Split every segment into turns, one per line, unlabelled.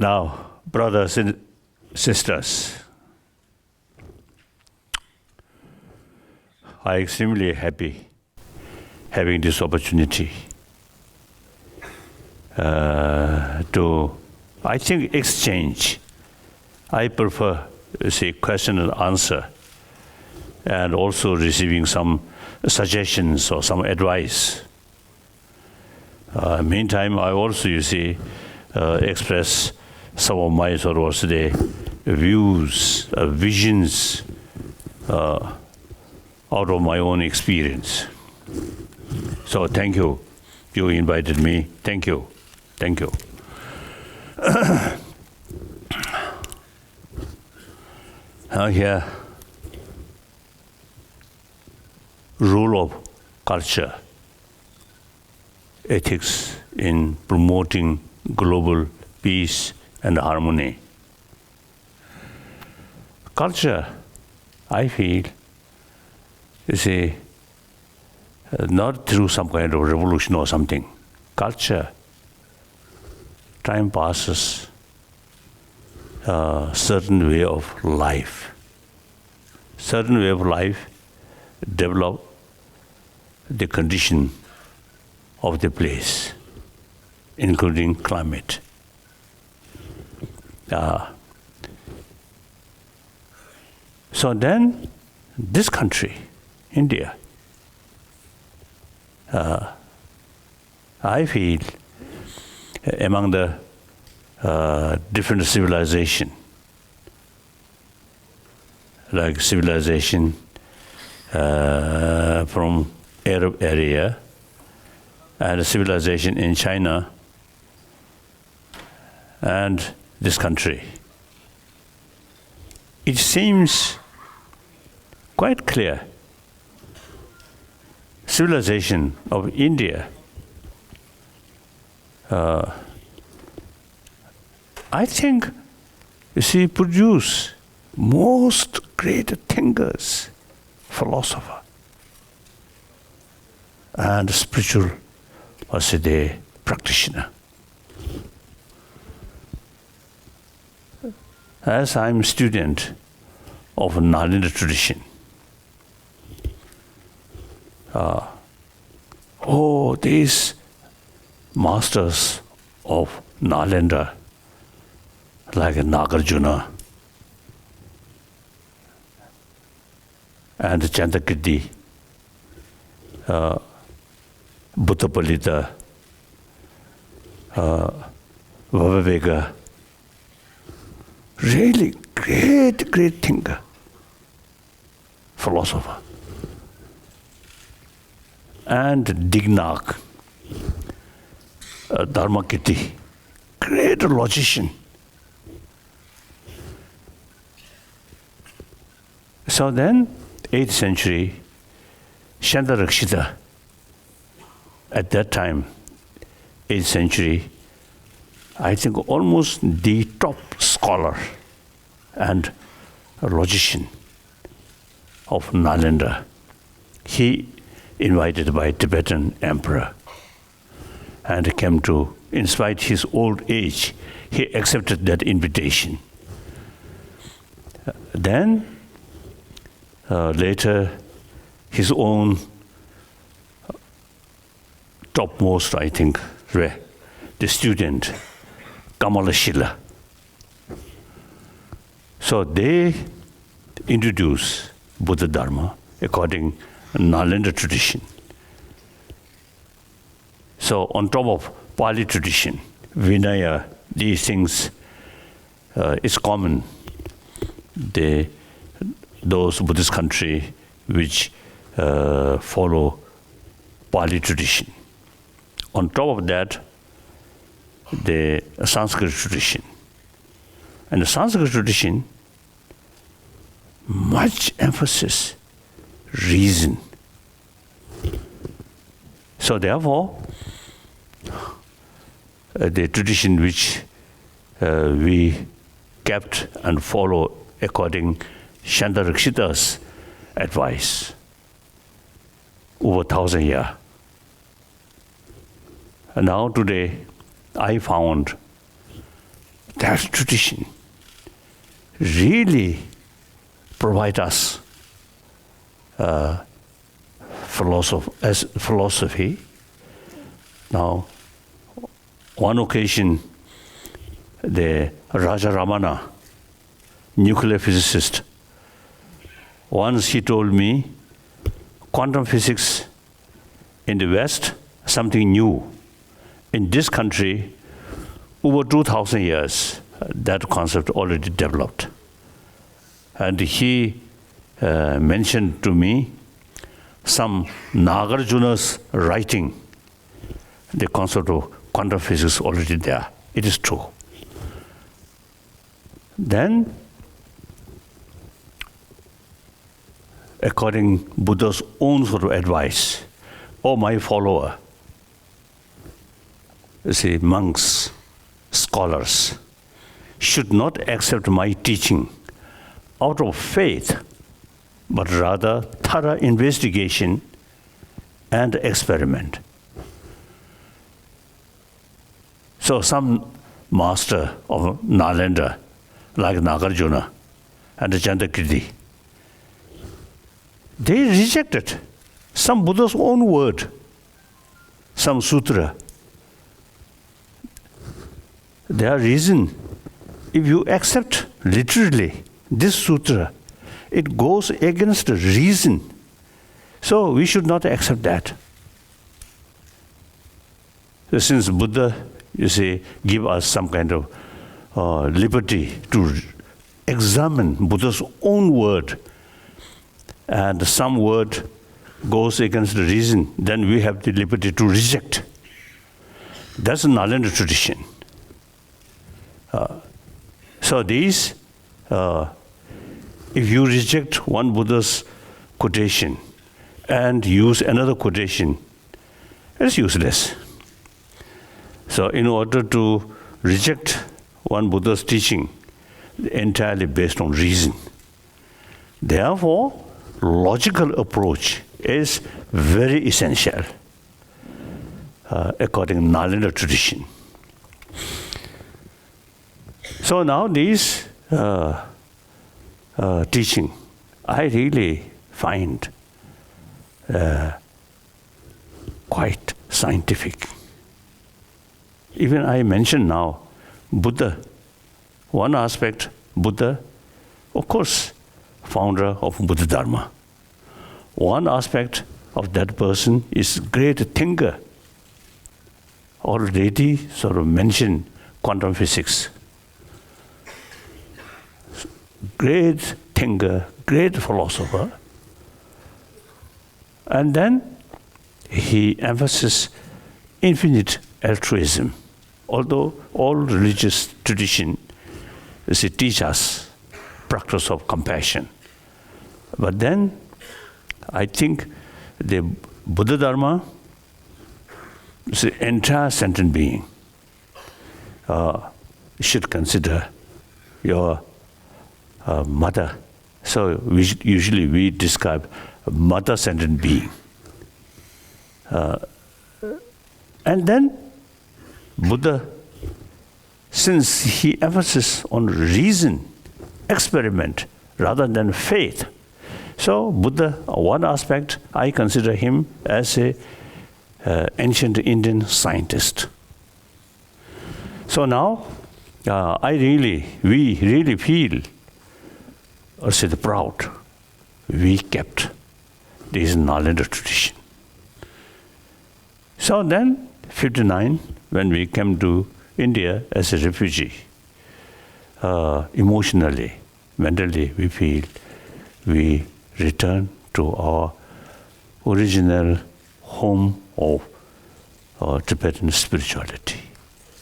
Now, brothers and sisters, I'm extremely happy having this opportunity to, I think, exchange. I prefer, say, question and answer, and also receiving some suggestions or some advice. Meantime, I also, express some of my sort of today views, visions out of my own experience. So thank you. You invited me. Thank you. Thank you. Now here, role of culture, ethics in promoting global peace and harmony. Culture, I feel, is not through some kind of revolution or something. Culture, time passes, certain way of life. Certain way of life develop the condition of the place, including climate. So then, this country, India, I feel among the different civilization, like civilization from Arab area and civilization in China and this country, it seems quite clear. Civilization of India, I think, produce most great thinkers, philosopher, and spiritual, practitioner. As I'm student of Nalanda tradition, these masters of Nalanda, like Nagarjuna and Chandakirti, Buddhapalita, Viveka, really great thinker, philosopher. And Dignac, Dharmakirti, great logician. So then, 8th century, Shantarakshita, at that time, 8th century, I think almost the top scholar and logician of Nalanda. He invited by Tibetan emperor and came to, in spite his old age, he accepted that invitation. Then, later, his own topmost, I think, the student, Kamalashila. So they introduce Buddha Dharma according to Nalanda tradition. So on top of Pali tradition, Vinaya, these things is common. Those Buddhist country which follow Pali tradition. On top of that, the Sanskrit tradition. And the Sanskrit tradition, much emphasis, reason. So therefore, the tradition which we kept and follow according Shantarakshita's advice over 1,000 years. And now today, I found that tradition really provide us philosophy. Now, one occasion, the Raja Ramana, nuclear physicist, once he told me, quantum physics in the West, something new. In this country, over 2,000 years, that concept already developed. And he mentioned to me some Nagarjuna's writing, the concept of quantum physics already there. It is true. Then, according to Buddha's own sort of advice, my follower, monks, scholars, should not accept my teaching out of faith, but rather thorough investigation and experiment. So some master of Nalanda, like Nagarjuna and Chandakirti, they rejected some Buddha's own word, some sutra. Their reason, if you accept literally this sutra, it goes against reason. So we should not accept that. So since Buddha, give us some kind of liberty to examine Buddha's own word, and some word goes against the reason, then we have the liberty to reject. That's a Nalanda tradition. So these, if you reject one Buddha's quotation and use another quotation, it's useless. So in order to reject one Buddha's teaching, entirely based on reason, therefore, logical approach is very essential, according to Nalanda tradition. So now these teaching, I really find quite scientific. Even I mentioned now, Buddha, one aspect, Buddha, of course, founder of Buddha Dharma. One aspect of that person is great thinker. Already sort of mentioned quantum physics. Great thinker, great philosopher. And then he emphasizes infinite altruism. Although all religious tradition teach us practice of compassion. But then I think the Buddha Dharma is the entire sentient being. Should consider your mother. So usually we describe a mother sentient being. And then Buddha, since he emphasizes on reason, experiment, rather than faith. So Buddha, one aspect, I consider him as a ancient Indian scientist. So now, we really feel, or say the proud, we kept this Nalanda tradition. So then, 59, when we came to India as a refugee, emotionally, mentally, we feel we return to our original home of Tibetan spirituality.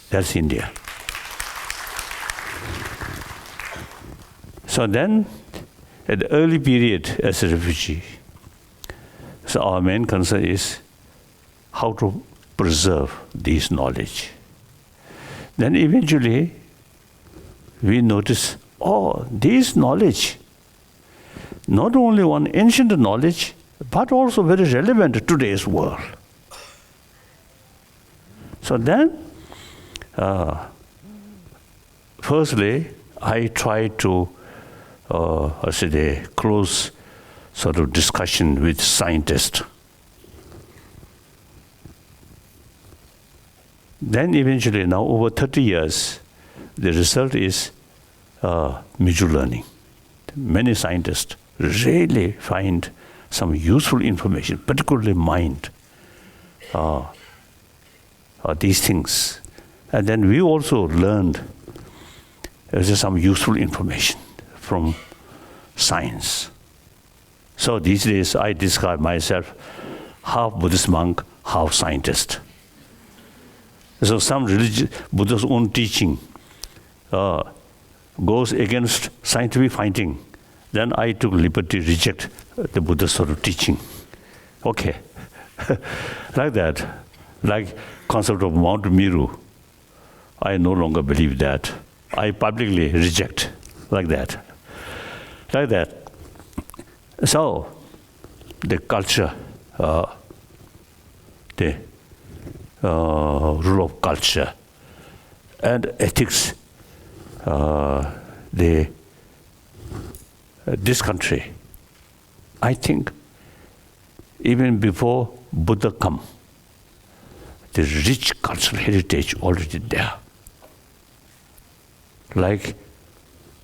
That's India. So then, at the early period as a refugee, so our main concern is how to preserve this knowledge. Then eventually, we notice, this knowledge, not only one ancient knowledge, but also very relevant to today's world. So then, firstly, I try to, close sort of discussion with scientists. Then eventually, now over 30 years, the result is mutual learning. Many scientists really find some useful information, particularly mind, these things. And then we also learned there's some useful information from science. So these days I describe myself half Buddhist monk, half scientist. So some religion, Buddha's own teaching goes against scientific finding. Then I took liberty to reject the Buddha's sort of teaching. Okay, like that. Like concept of Mount Meru, I no longer believe that. I publicly reject, like that. Like that. So, the culture, the rule of culture, and ethics, this country, I think, even before Buddha come, the rich cultural heritage already there. Like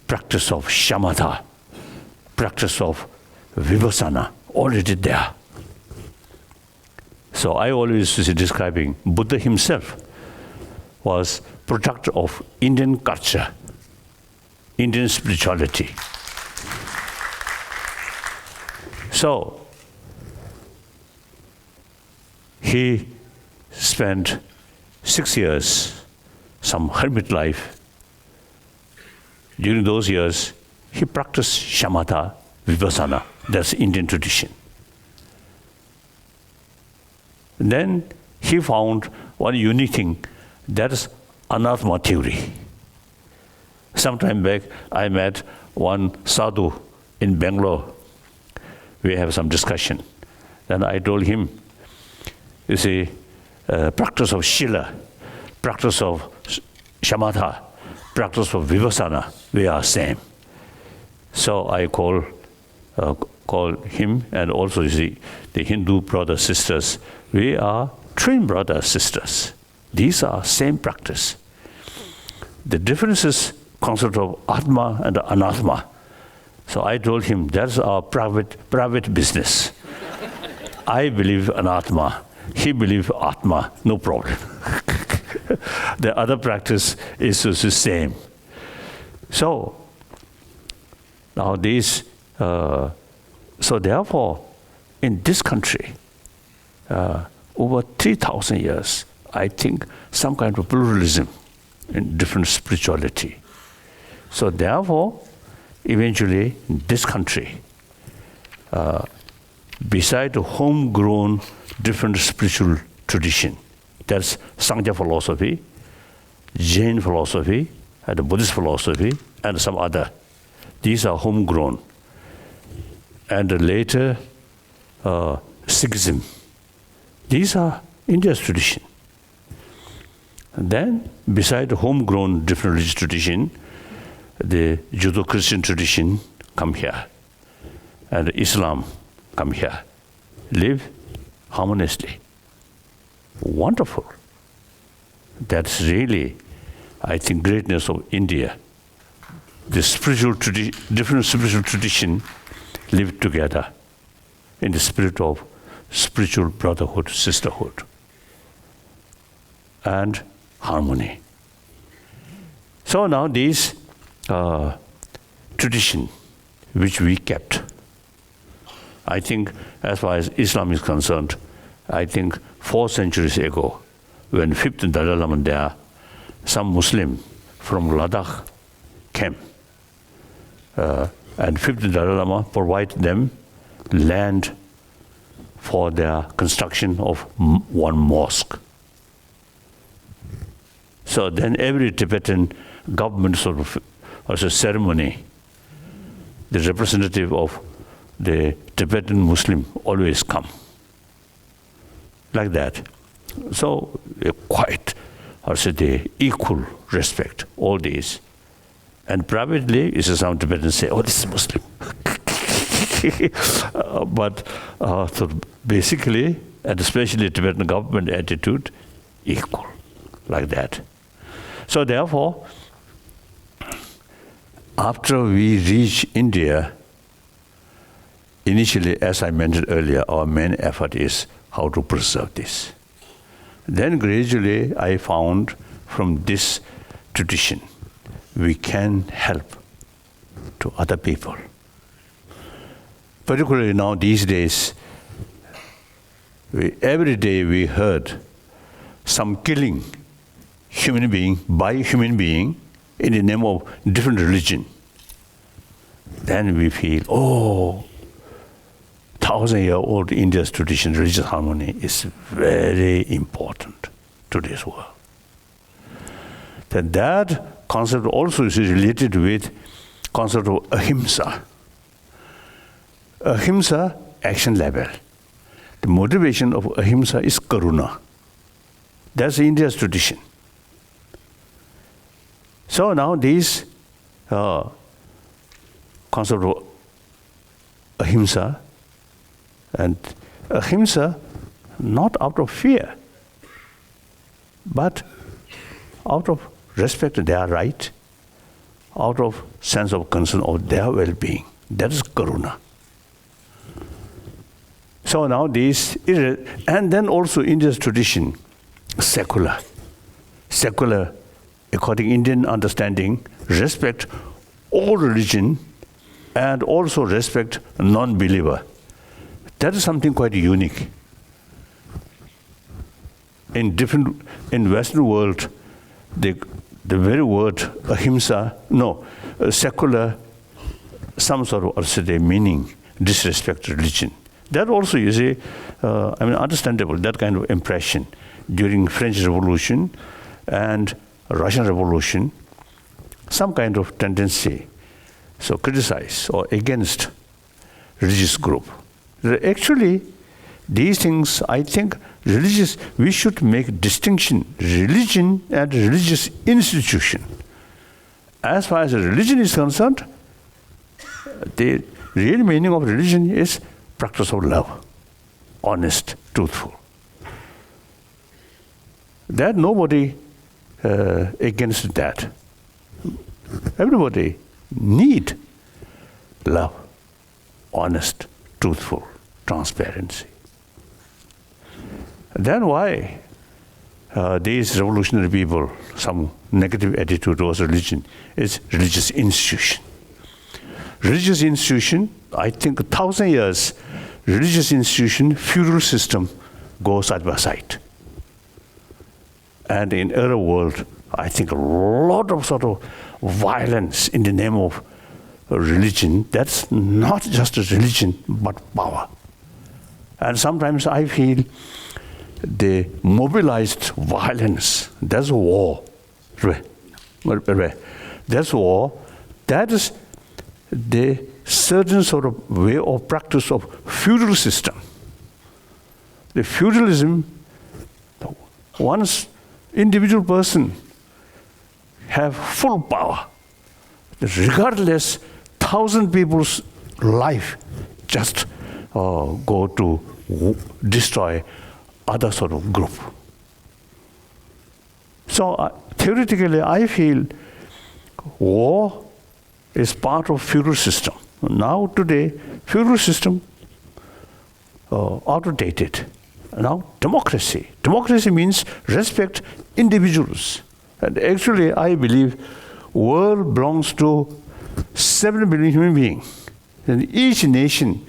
practice of shamatha, practice of vipassana, already there. So I always is describing Buddha himself was product of Indian culture, Indian spirituality. So he spent 6 years, some hermit life. During those years, he practiced shamatha, vipassana. That's Indian tradition. Then he found one unique thing, that is anathema theory. Some time back, I met one sadhu in Bangalore. We have some discussion. Then I told him, you see, practice of Shila, practice of shamatha, practice of vipassana, we are same. So I call him, and also you see the Hindu brothers sisters. We are twin brothers sisters. These are same practice. The difference is concept of atma and anathema. So I told him that's our private business. I believe anatma. He believes atma. No problem. The other practice is the same. So now these. So therefore, in this country, over 3,000 years, I think some kind of pluralism in different spirituality. So therefore, eventually, in this country, beside the homegrown different spiritual tradition, that's Sangha philosophy, Jain philosophy, and the Buddhist philosophy, and some other. These are homegrown. And later, Sikhism. These are India's tradition. And then, beside the homegrown different religious tradition, the Judeo-Christian tradition come here, and Islam come here. Live harmoniously. Wonderful. That's really, I think, greatness of India. The spiritual different spiritual tradition live together in the spirit of spiritual brotherhood, sisterhood, and harmony. So now these tradition which we kept, I think as far as Islam is concerned, I think 4 centuries ago, when 5th Dalai Lama there, some Muslim from Ladakh came. And 5th Dalai Lama provided them land for their construction of one mosque. So then every Tibetan government sort of as a ceremony, the representative of the Tibetan Muslim always come. Like that. So quite, the equal respect, all these. And privately, you see some Tibetans say, oh, this is Muslim. So basically, and especially Tibetan government attitude, equal, like that. So therefore, after we reach India, initially, as I mentioned earlier, our main effort is how to preserve this. Then gradually, I found from this tradition, we can help to other people. Particularly now these days, every day we heard some killing human being by human being in the name of different religion. Then we feel, oh, 1,000-year-old India's tradition, religious harmony, is very important to this world. Then that concept also is related with concept of Ahimsa. Ahimsa, action level. The motivation of Ahimsa is Karuna. That's India's tradition. So now these concept of Ahimsa, and Ahimsa not out of fear, but out of respect to their right, out of sense of concern of their well-being. That is Karuna. So now these, and then also India's tradition, secular. Secular, according to Indian understanding, respect all religion and also respect non-believer. That is something quite unique. In Western world, the very word ahimsa, secular, some sort of meaning, disrespect religion. That also you see, understandable, that kind of impression during French Revolution and Russian Revolution, some kind of tendency, so criticize or against religious group. Actually, these things, I think, we should make distinction, religion and religious institution. As far as religion is concerned, the real meaning of religion is practice of love, honest, truthful. That nobody against that. Everybody need love, honest, truthful, transparency. Then why these revolutionary people, some negative attitude towards religion, is religious institution. Religious institution, I think 1,000 years, religious institution, feudal system go side by side. And in other world, I think a lot of sort of violence in the name of religion, that's not just a religion, but power. And sometimes I feel the mobilized violence, that's a war. That's war. That is the certain sort of way of practice of feudal system. The feudalism, once individual person have full power, regardless 1,000 people's life just go to destroy other sort of group. So theoretically, I feel war is part of feudal system. Now today, feudal system outdated. Now democracy. Democracy means respect individuals. And actually, I believe world belongs to 7 billion human beings. And each nation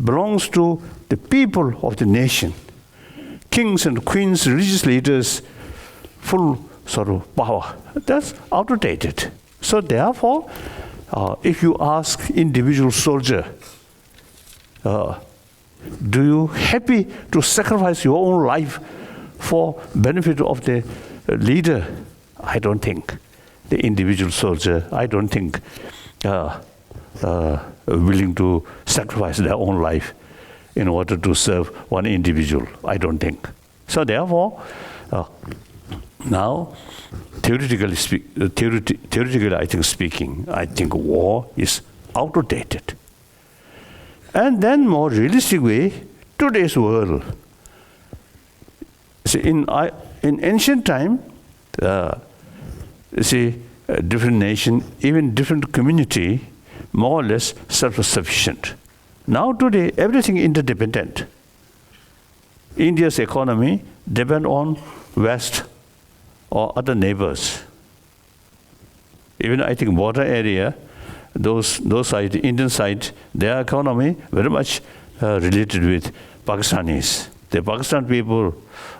belongs to the people of the nation. Kings and queens, religious leaders, full sort of power. That's outdated. So therefore, if you ask individual soldier, do you happy to sacrifice your own life for benefit of the leader? I don't think. The individual soldier, I don't think willing to sacrifice their own life in order to serve one individual. I don't think. So therefore, Now, theoretically, I think war is outdated. And then, more realistic way, today's world. See, in ancient time, different nation, even different community, more or less self-sufficient. Now today, everything interdependent. India's economy depends on West or other neighbors. Even I think border area, those side, Indian side, their economy very much related with Pakistanis. The Pakistan people,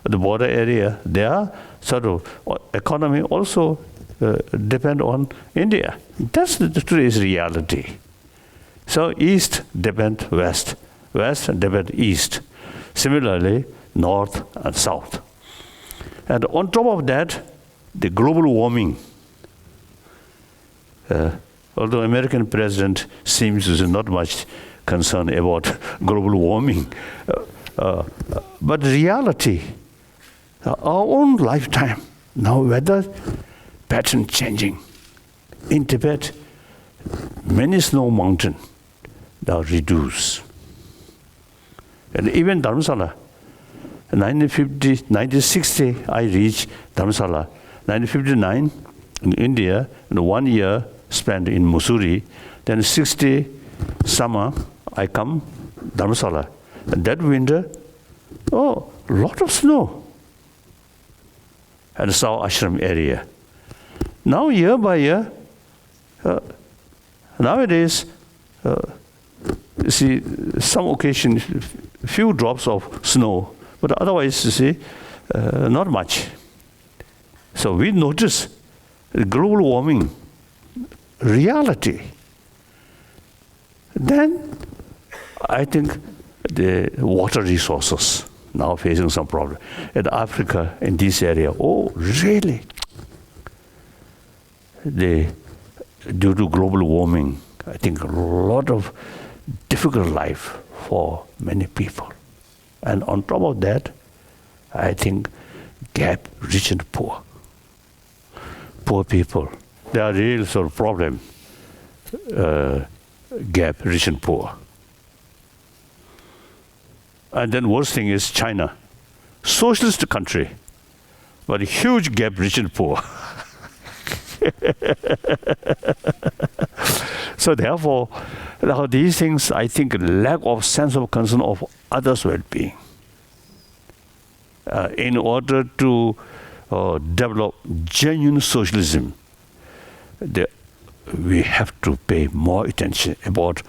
the border area, their sort of economy also depend on India. That's today's reality. So East depend West, West depend East. Similarly, North and South. And on top of that, the global warming. Although American president seems to not much concerned about global warming, but reality, our own lifetime, now weather pattern changing. In Tibet, many snow mountains are reduced. And even Dharamsala, 1960, I reached Dharamsala. 1959, in India, and 1 year spent in Mussoorie. Then 60 summer, I come Dharamsala. And that winter, a lot of snow. And South Ashram area. Now, year by year, nowadays, you see, some occasion, few drops of snow, but otherwise, you see, not much. So we notice global warming reality. Then, I think the water resources now facing some problem. In Africa, in this area, really? Due to global warming, I think a lot of difficult life for many people. And on top of that, I think gap rich and poor. Poor people, they are real sort of problem. Gap rich and poor. And then worst thing is China, socialist country, but a huge gap rich and poor. So therefore, these things, I think, lack of sense of concern of others' well-being. In order to develop genuine socialism, we have to pay more attention about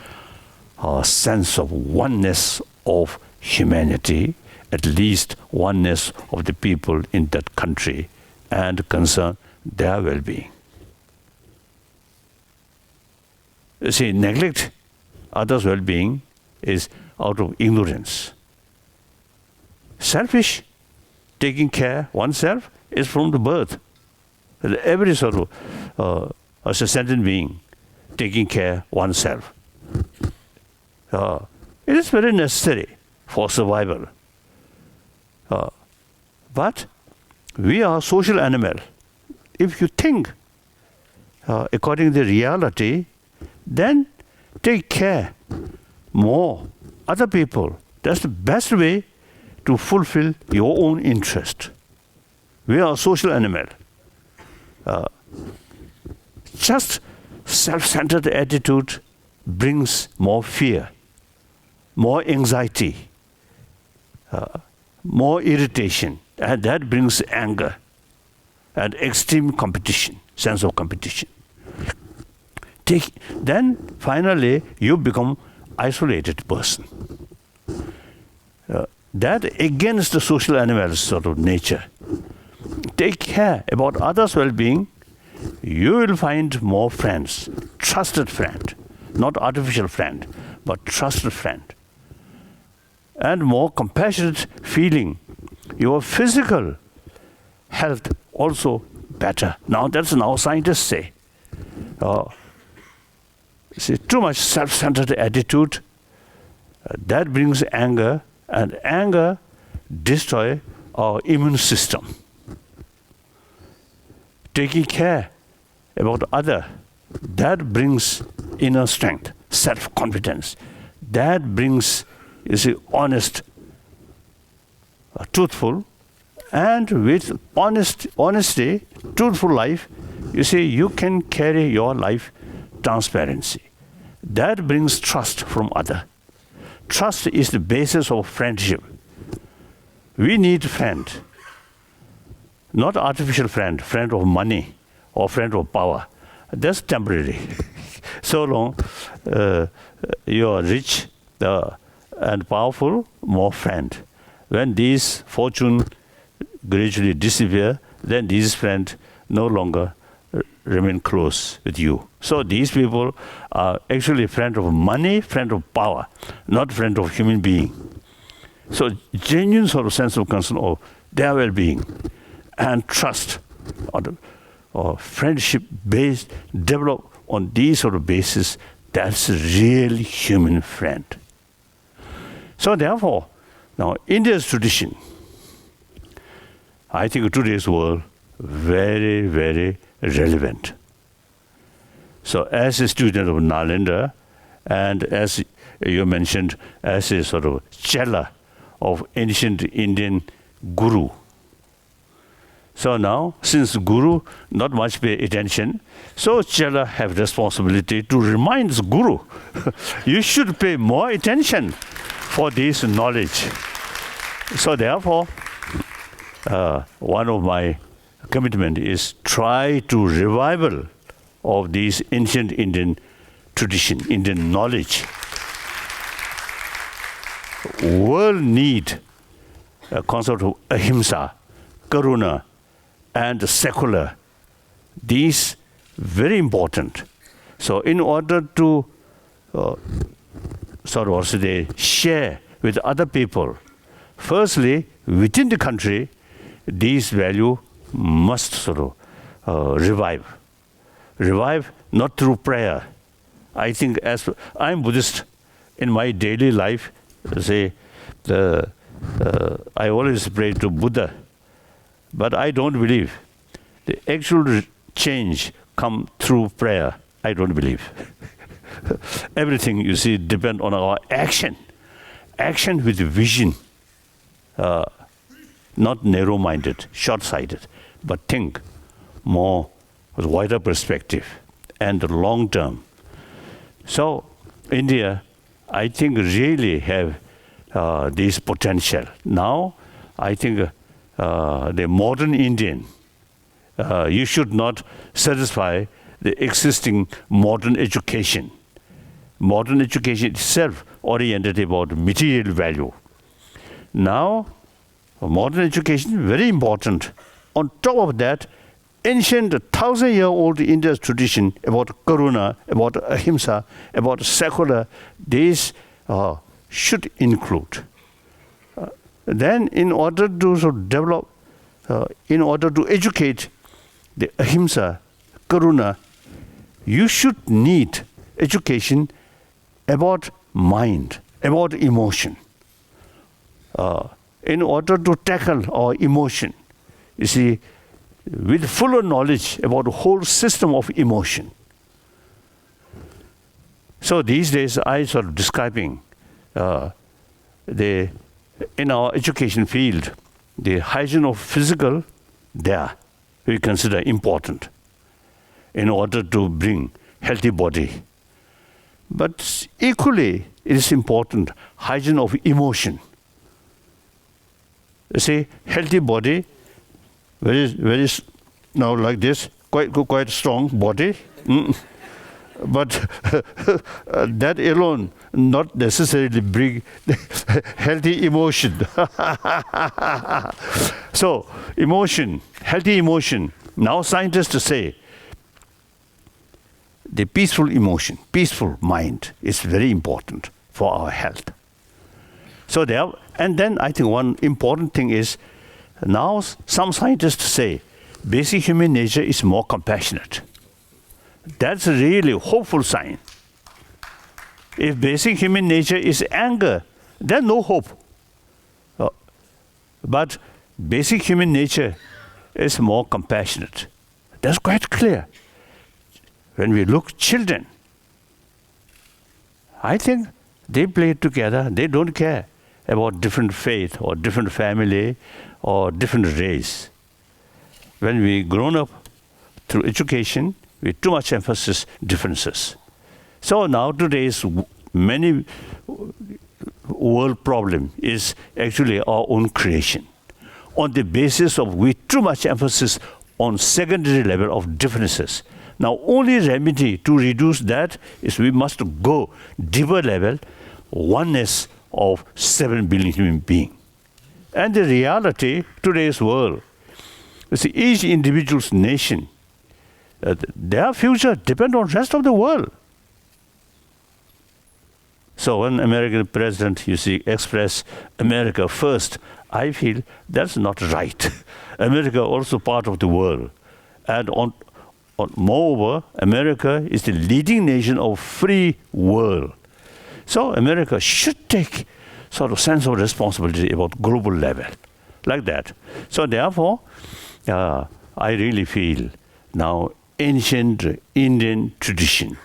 a sense of oneness of humanity, at least oneness of the people in that country, and concern their well-being. See, neglect others' well-being is out of ignorance. Selfish, taking care oneself, is from the birth. Every sort of as a sentient being, taking care oneself. It is very necessary for survival. But we are social animal. If you think according to the reality, then take care more other people. That's the best way to fulfill your own interest. We are a social animal. Just self-centered attitude brings more fear, more anxiety, more irritation, and that brings anger and extreme competition, sense of competition. Then finally you become isolated person. That against the social animal's sort of nature. Take care about others' well-being. You will find more friends, trusted friend, not artificial friend, but trusted friend. And more compassionate feeling. Your physical health also better. Now that's now scientists say. See, too much self-centered attitude, that brings anger, and anger destroys our immune system. taking care about other, that brings inner strength, self-confidence. That brings, you see, honest, truthful, and with honesty, truthful life, you see, you can carry your life transparency. That brings trust from other. Trust is the basis of friendship. We need friend, not artificial friend of money or friend of power. That's temporary. So long you are rich and powerful, more friend. When these fortune gradually disappear, then these friends no longer remain close with you. So these people are actually friend of money, friend of power, not friend of human being. So genuine sort of sense of concern of their well-being and trust or friendship based develop on these sort of basis, that's a real human friend. So therefore, now India's tradition, I think today's world, very, very relevant. So as a student of Nalanda, and as you mentioned, as a sort of chela of ancient Indian guru. So now, since guru not much pay attention, so chela have responsibility to remind this guru, you should pay more attention for this knowledge. So therefore, one of my commitment is try to revival of these ancient Indian tradition, Indian knowledge. World need a concept of ahimsa, karuna, and secular. These very important. So in order to sort of also they share with other people, firstly, within the country, these value must sort of revive. Revive not through prayer. I think as I'm Buddhist, in my daily life, say, I always pray to Buddha, but I don't believe the actual change come through prayer. I don't believe. Everything you see depend on our action. Action with vision, not narrow-minded, short-sighted, but think more with wider perspective and the long term. So India, I think, really have this potential. Now, I think the modern Indian, you should not satisfy the existing modern education. Modern education itself oriented about material value. Now, modern education, very important. On top of that, ancient 1,000-year-old India's tradition about karuna, about ahimsa, about secular, these should include. Then in order to sort of develop, in order to educate the ahimsa, karuna, you should need education about mind, about emotion. In order to tackle our emotion, you see, with fuller knowledge about the whole system of emotion. So these days, I sort of describing in our education field, the hygiene of physical, there we consider important in order to bring healthy body. But equally, it is important hygiene of emotion. You see, healthy body, very now like this, quite strong body. But that alone not necessarily bring healthy emotion. So emotion, healthy emotion. Now scientists say the peaceful emotion, peaceful mind is very important for our health. So there, and then I think one important thing is now some scientists say basic human nature is more compassionate. That's a really hopeful sign. If basic human nature is anger, then no hope. But basic human nature is more compassionate. That's quite clear. When we look children, I think they play together. They don't care about different faith or different family or different race. When we grown up through education, with too much emphasis differences. So now today's many world problem is actually our own creation, on the basis of with too much emphasis on secondary level of differences. Now only remedy to reduce that is we must go deeper level, oneness of 7 billion human beings. And the reality today's world is each individual's nation, their future depends on rest of the world. So when American president, you see, express America first, I feel that's not right. America also part of the world. And moreover, America is the leading nation of free world. So America should take sort of sense of responsibility about global level, like that. So therefore, I really feel now ancient Indian tradition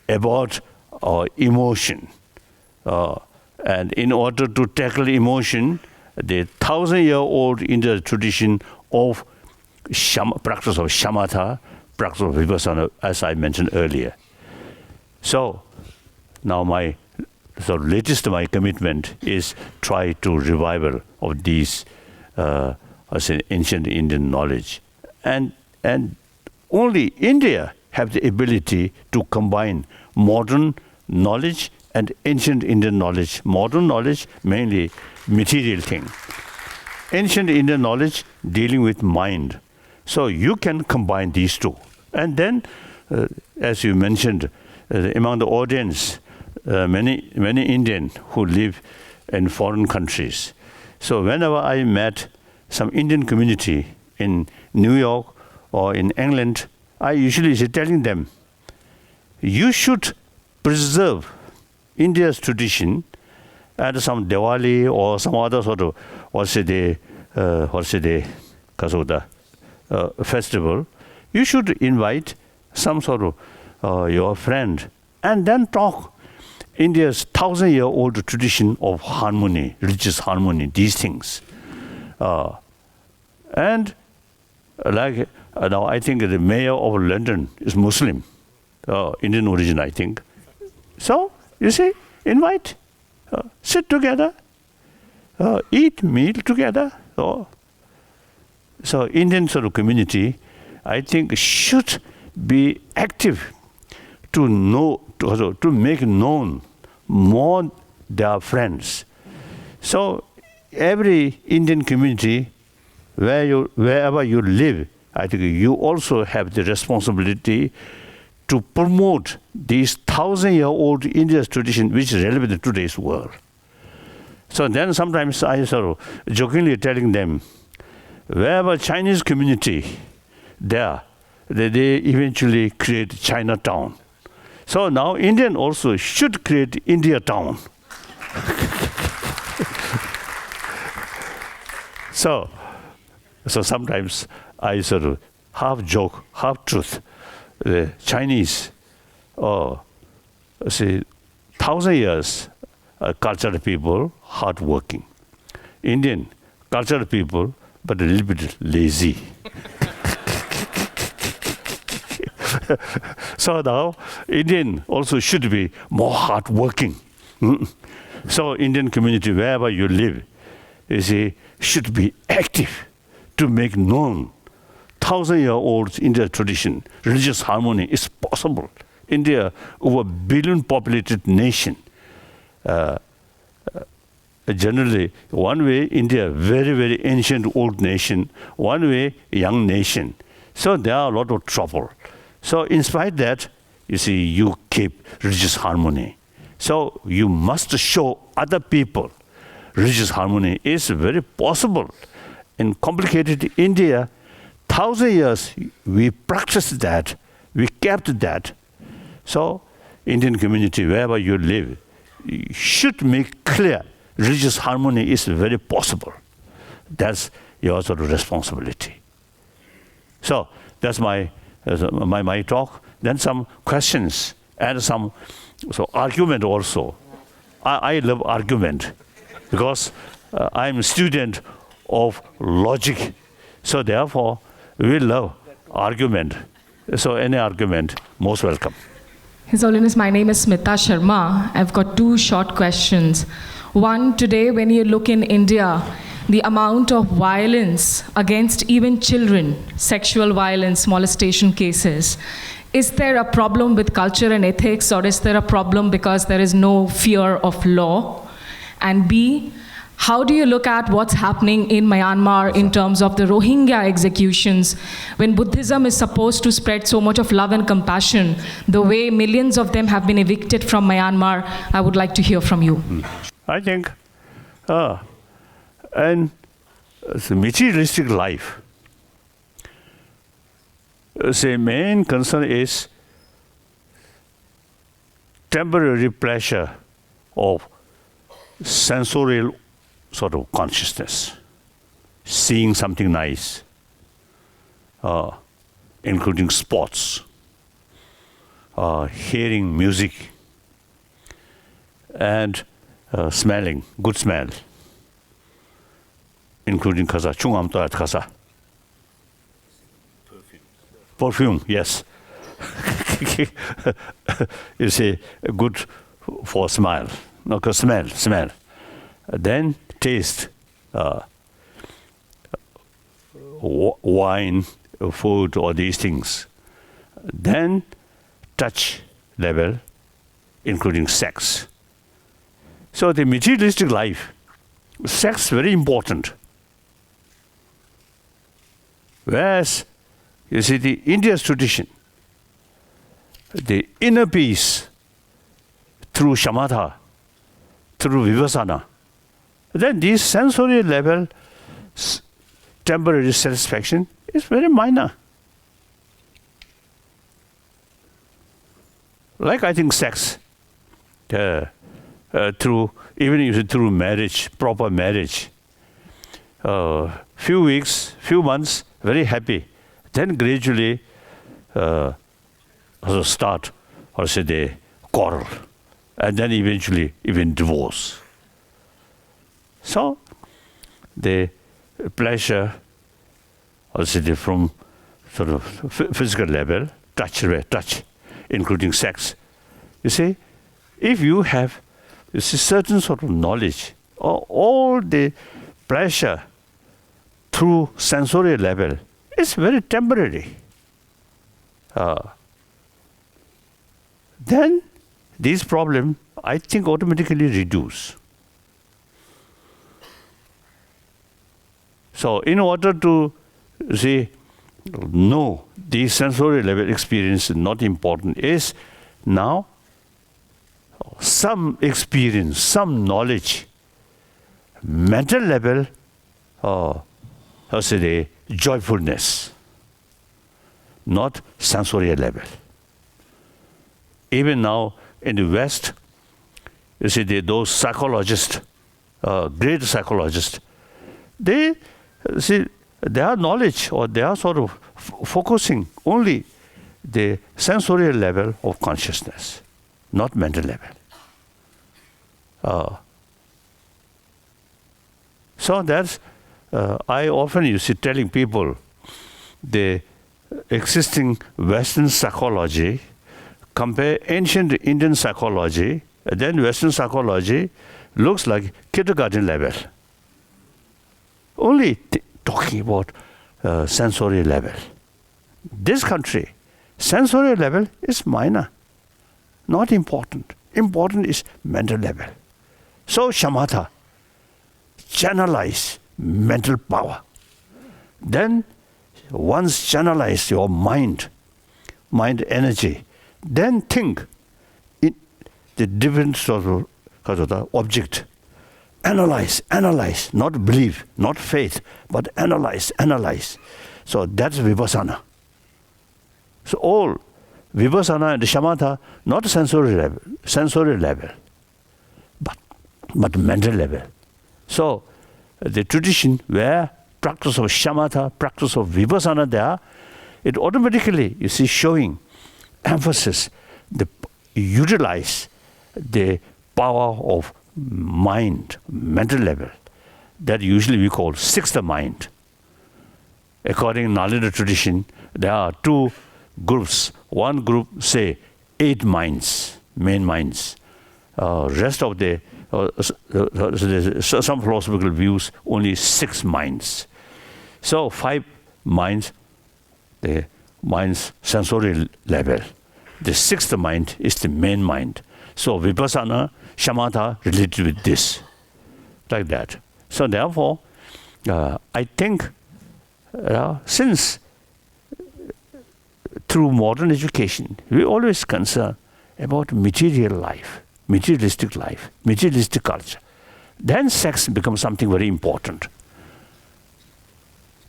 about emotion. And in order to tackle emotion, the 1,000-year-old Indian tradition of practice of shamatha, practice of vipassana, as I mentioned earlier. So now my latest my commitment is try to revival of these ancient Indian knowledge, and only India have the ability to combine modern knowledge and ancient Indian knowledge. Modern knowledge mainly material thing. Ancient Indian knowledge dealing with mind. So you can combine these two. And then, as you mentioned, among the audience, many Indians who live in foreign countries. So whenever I met some Indian community in New York or in England, I usually is telling them, you should preserve India's tradition at some Diwali or some other sort of festival. You should invite some sort of your friend and then talk India's 1,000-year-old tradition of harmony, religious harmony, these things. And like now I think the mayor of London is Muslim, Indian origin, I think. So, you see, invite, sit together, eat meal together. So Indian sort of community, I think, should be active to know, to make known more their friends. So every Indian community, wherever you live, I think you also have the responsibility to promote these 1,000-year-old India's tradition, which is relevant to today's world. So then sometimes I sort of jokingly telling them, wherever Chinese community there, they eventually create Chinatown. So now Indian also should create India town. So sometimes I sort of half joke, half truth. The Chinese, say, 1,000 years cultured people, hardworking. Indian cultured people, but a little bit lazy. So now Indian also should be more hardworking. So Indian community, wherever you live, you see, should be active to make known 1,000-year-old Indian tradition, religious harmony is possible. India, over 1 billion populated nation. Generally, one way India, very, very ancient old nation, one way young nation. So there are a lot of trouble. So in spite of that, you see, you keep religious harmony. So you must show other people religious harmony is very possible. In complicated India, 1,000 years we practiced that, we kept that. So Indian community, wherever you live, you should make clear religious harmony is very possible. That's your sort of responsibility. So that's my talk. Then some questions and some argument also. I love argument because I'm a student of logic. So therefore, we love argument. So any argument, most welcome.
His Holiness, my name is Smita Sharma. I've got two short questions. One, today when you look in India, the amount of violence against even children, sexual violence, molestation cases, is there a problem with culture and ethics, or is there a problem because there is no fear of law? And B, how do you look at what's happening in Myanmar in terms of the Rohingya executions, when Buddhism is supposed to spread so much of love and compassion, the way millions of them have been evicted from Myanmar? I would like to hear from you.
I think, and the materialistic life, the main concern is temporary pleasure of sensorial sort of consciousness, seeing something nice, including sports, hearing music, and smelling, good smell, including kasa, chungam toat kasa. Perfume, yes. You see, good for smell, no, smell. Then taste, wine, food, all these things. Then touch level, including sex. So the materialistic life, sex very important. Whereas, you see, the India's tradition, the inner peace through shamatha, through vipassana, then this sensory level, temporary satisfaction is very minor. Like I think sex, through marriage, proper marriage, few weeks, few months, very happy. Then gradually start, or say they quarrel, and then eventually even divorce. So the pleasure, or say from sort of physical level, touch, including sex. You see, if you have certain sort of knowledge, all the pleasure through sensory level is very temporary. Then these problems, I think, automatically reduce. So in order to know the sensory level experience is not important, is now some experience, some knowledge, mental level, joyfulness, not sensorial level. Even now in the West, you see, those psychologists, great psychologists, they see their knowledge, or they are sort of focusing only the sensorial level of consciousness, not mental level. So that's, I often telling people, the existing Western psychology, compare ancient Indian psychology, then Western psychology looks like kindergarten level. Only talking about sensory level. This country, sensory level is minor, not important. Important is mental level. So shamatha, channelize mental power. Then once channelize your mind energy, then think in the different sort of the object. Analyze, not believe, not faith, but analyze. So that's vipassana. So all vipassana and shamatha, not sensory level, but mental level. So the tradition where practice of shamatha, practice of vipassana there, it automatically, you see, showing emphasis, utilize the power of mind, mental level, that usually we call sixth mind. According to Nalanda tradition, there are two groups. One group say 8 minds, main minds. Rest of the some philosophical views only 6 minds. So 5 minds, the mind's sensorial level. The 6th mind is the main mind. So vipassana, shamatha related with this, like that. So therefore, I think since through modern education, we always concern about material life, materialistic life, materialistic culture. Then sex becomes something very important.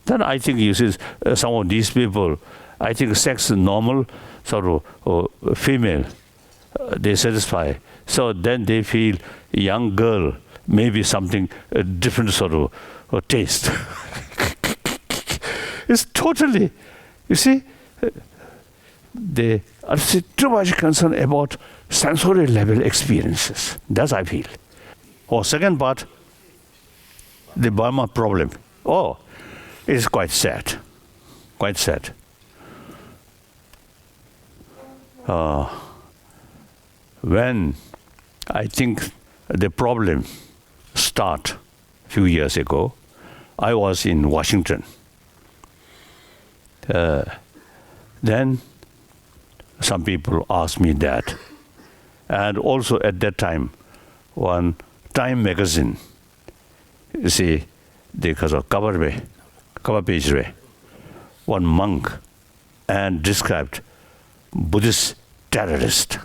Then I think you see some of these people, I think sex is normal, sort of female, they satisfy. So then they feel young girl, maybe something different sort of taste. It's totally, you see, they are too much concerned about sensorial level experiences. That's I feel. Second part, the Burma problem. It's quite sad. Quite sad. When I think the problem start a few years ago, I was in Washington. Then some people asked me that. And also at that time, one Time magazine, you see, because of cover page, one monk, and described Buddhist terrorist.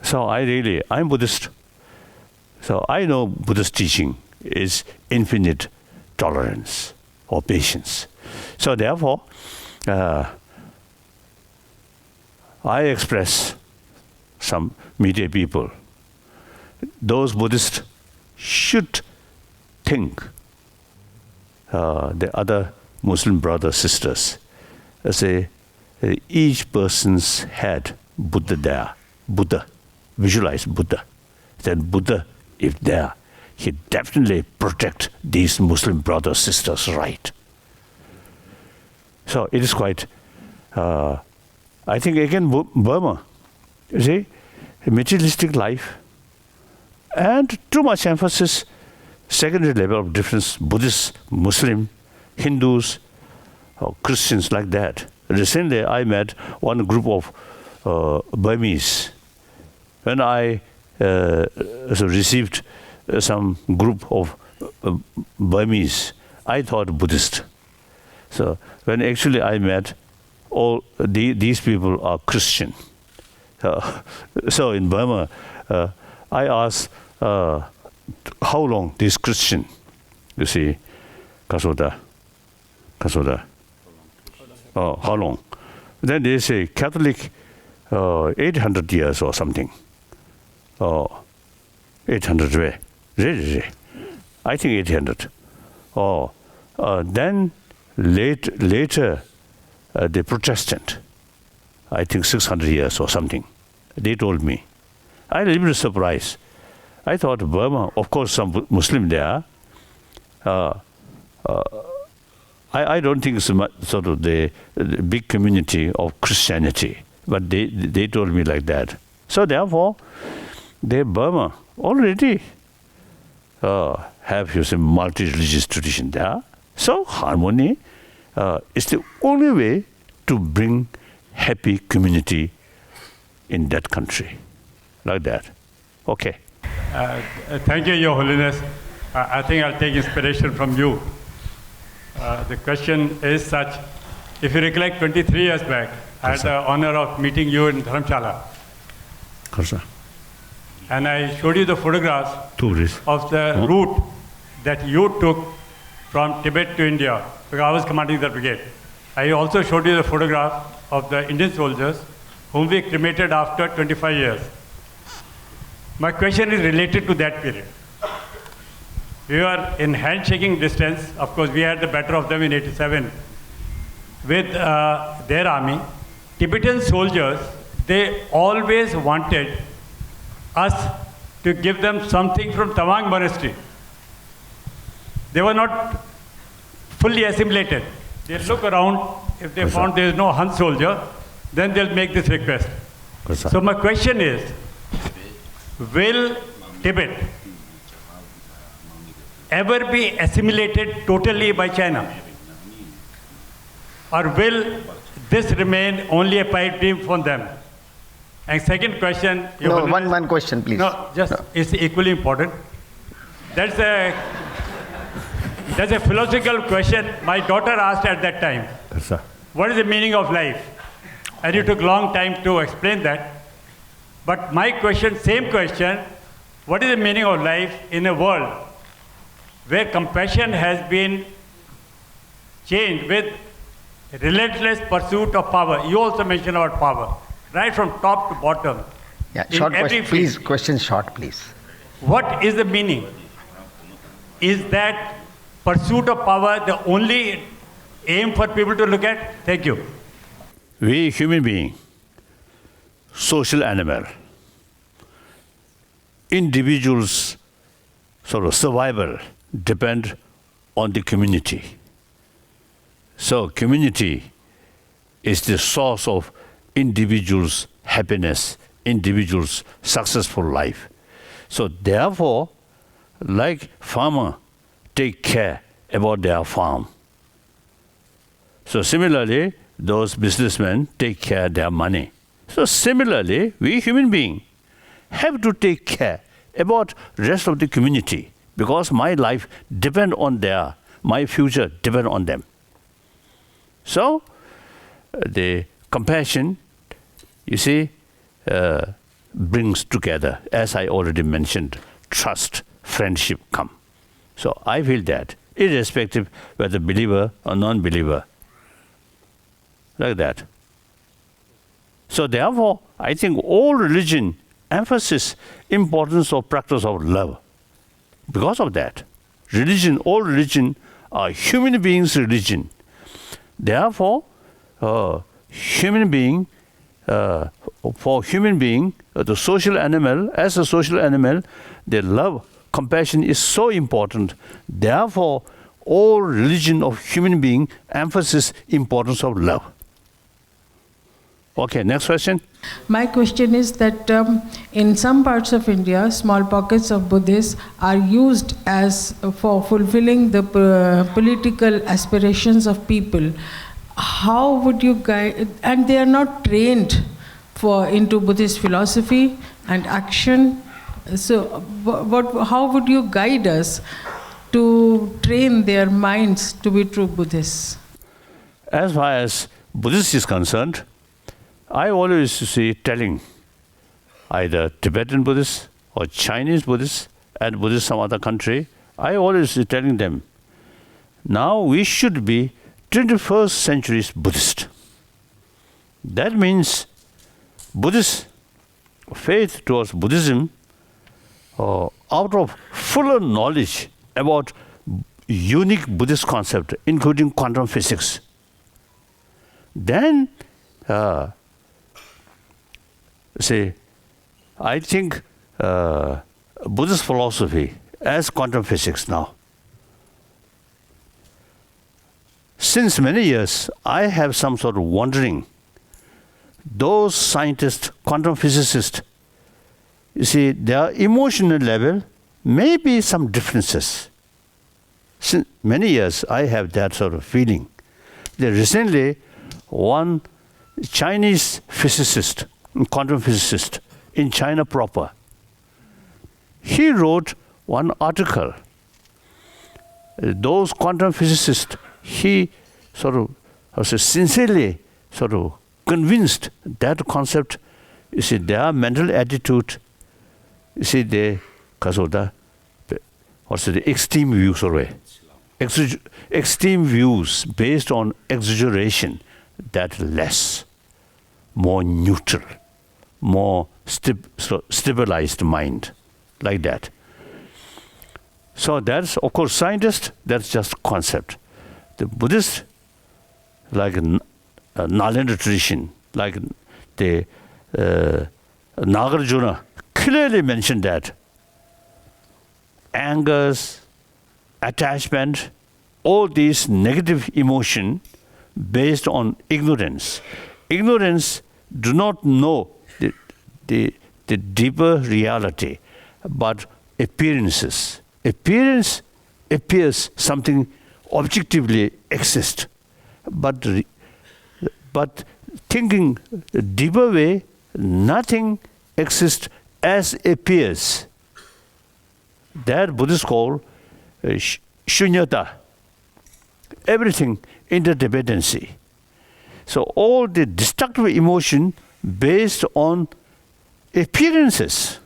So I'm Buddhist. So I know Buddhist teaching is infinite tolerance or patience. So therefore, I express some media people. Those Buddhists should think the other Muslim brothers, sisters, say each person's head Buddha there. Buddha, visualize Buddha. Then Buddha, if there, he definitely protect these Muslim brothers, sisters' right. So it is quite, I think again Burma, you see, materialistic life and too much emphasis, secondary level of difference, Buddhists, Muslim, Hindus, or Christians like that. Recently I met one group of Burmese. When I received some group of Burmese, I thought Buddhist. So when actually I met all these people are Christian. So in Burma, I asked how long this Christian, you see, Kasoda, how long? Then they say Catholic 800 years or something. 800 way. Really? I think 800. Then later the Protestant, I think 600 years or something. They told me. I was a little bit surprised. I thought Burma, of course, some Muslim there. I don't think it's sort of the big community of Christianity, but they told me like that. So therefore, Burma already have a multi-religious tradition there. So harmony is the only way to bring happy community in that country, like that. Okay.
Thank you, Your Holiness. I think I'll take inspiration from you. The question is such: if you recollect, 23 years back, I had the honor of meeting you in Dharamshala. And I showed you the photographs of the route that you took from Tibet to India, because I was commanding the brigade. I also showed you the photograph of the Indian soldiers whom we cremated after 25 years. My question is related to that period. we were in handshaking distance. Of course, we had the better of them in 87 with their army. Tibetan soldiers, they always wanted us to give them something from Tawang monastery. They were not fully assimilated. They look around, if they found there is no Han soldier, then they'll make this request. So my question is, will Tibet ever be assimilated totally by China? Or will this remain only a pipe dream for them? And second question...
No, one question, please.
No, just it's equally important. That's a philosophical question my daughter asked at that time.
Yes, sir.
What is the meaning of life? And you took long time to explain that. But my question, same question, what is the meaning of life in a world where compassion has been changed with relentless pursuit of power? You also mentioned about power, right from top to bottom.
Yeah, short question, please. Question short, please.
What is the meaning? Is that pursuit of power the only aim for people to look at? Thank you.
We human being, social animal, individuals' sort of survival depend on the community. So community is the source of individuals' happiness, individuals' successful life. So therefore, like farmer take care about their farm. So similarly, those businessmen take care of their money. So similarly, we human beings have to take care about rest of the community because my life depends on my future depends on them. So the compassion, you see, brings together, as I already mentioned, trust, friendship come. So I feel that, irrespective whether believer or non-believer, like that. So therefore, I think all religion emphasizes importance of practice of love. Because of that, religion, all religion are human beings' religion. Therefore, human being, for human being, the social animal, as a social animal, the love, compassion is so important. Therefore, all religion of human being emphasizes importance of love. Okay, next question.
My question is that in some parts of India, small pockets of Buddhists are used as for fulfilling the political aspirations of people. How would you guide? And they are not trained into Buddhist philosophy and action. So, how would you guide us to train their minds to be true Buddhists?
As far as Buddhist is concerned, I always see telling either Tibetan Buddhists or Chinese Buddhists and Buddhists some other country, I always see telling them, now we should be 21st century Buddhist. That means Buddhist faith towards Buddhism out of fuller knowledge about unique Buddhist concept, including quantum physics. Then I think Buddhist philosophy as quantum physics now. Since many years, I have some sort of wondering. Those scientists, quantum physicists, you see, their emotional level may be some differences. Since many years, I have that sort of feeling. Recently, one Chinese physicist, quantum physicist in China proper, he wrote one article. Those quantum physicists, he sort of sincerely sort of convinced that concept, you see, their mental attitude, you see, they, what's the extreme views already. Extreme views based on exaggeration, that less, more neutral, more stabilized mind, like that. So that's, of course, scientists, that's just concept. The Buddhist, like Nalanda tradition, like the Nagarjuna, clearly mentioned that angers, attachment, all these negative emotion based on ignorance. Ignorance do not know the deeper reality, but appearances. Appearance appears something objectively exists, but thinking the deeper way, nothing exists as appears. That Buddhists call shunyata. Everything interdependency. So all the destructive emotion based on appearances,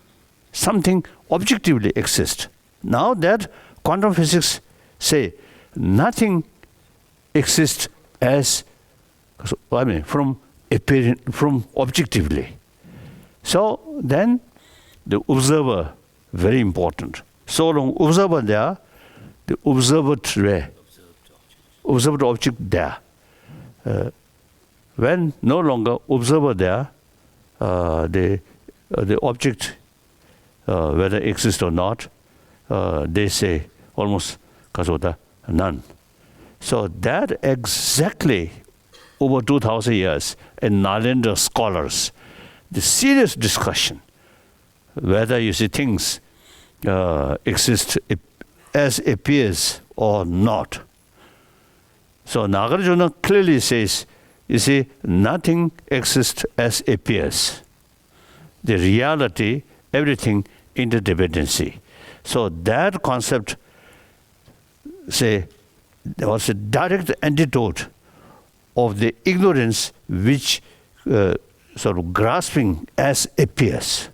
something objectively exists. Now that quantum physics say nothing exists as, from objectively. So then the observer, very important. So long observer there, the observed object there. When no longer observer there, the object, whether exists or not, they say almost kasota none. So that exactly over 2,000 years, in Nalanda scholars, the serious discussion whether you see things exist as appears or not. So Nagarjuna clearly says, you see, nothing exists as appears. The reality, everything interdependency. So that concept, say, there was a direct antidote of the ignorance which sort of grasping as appears.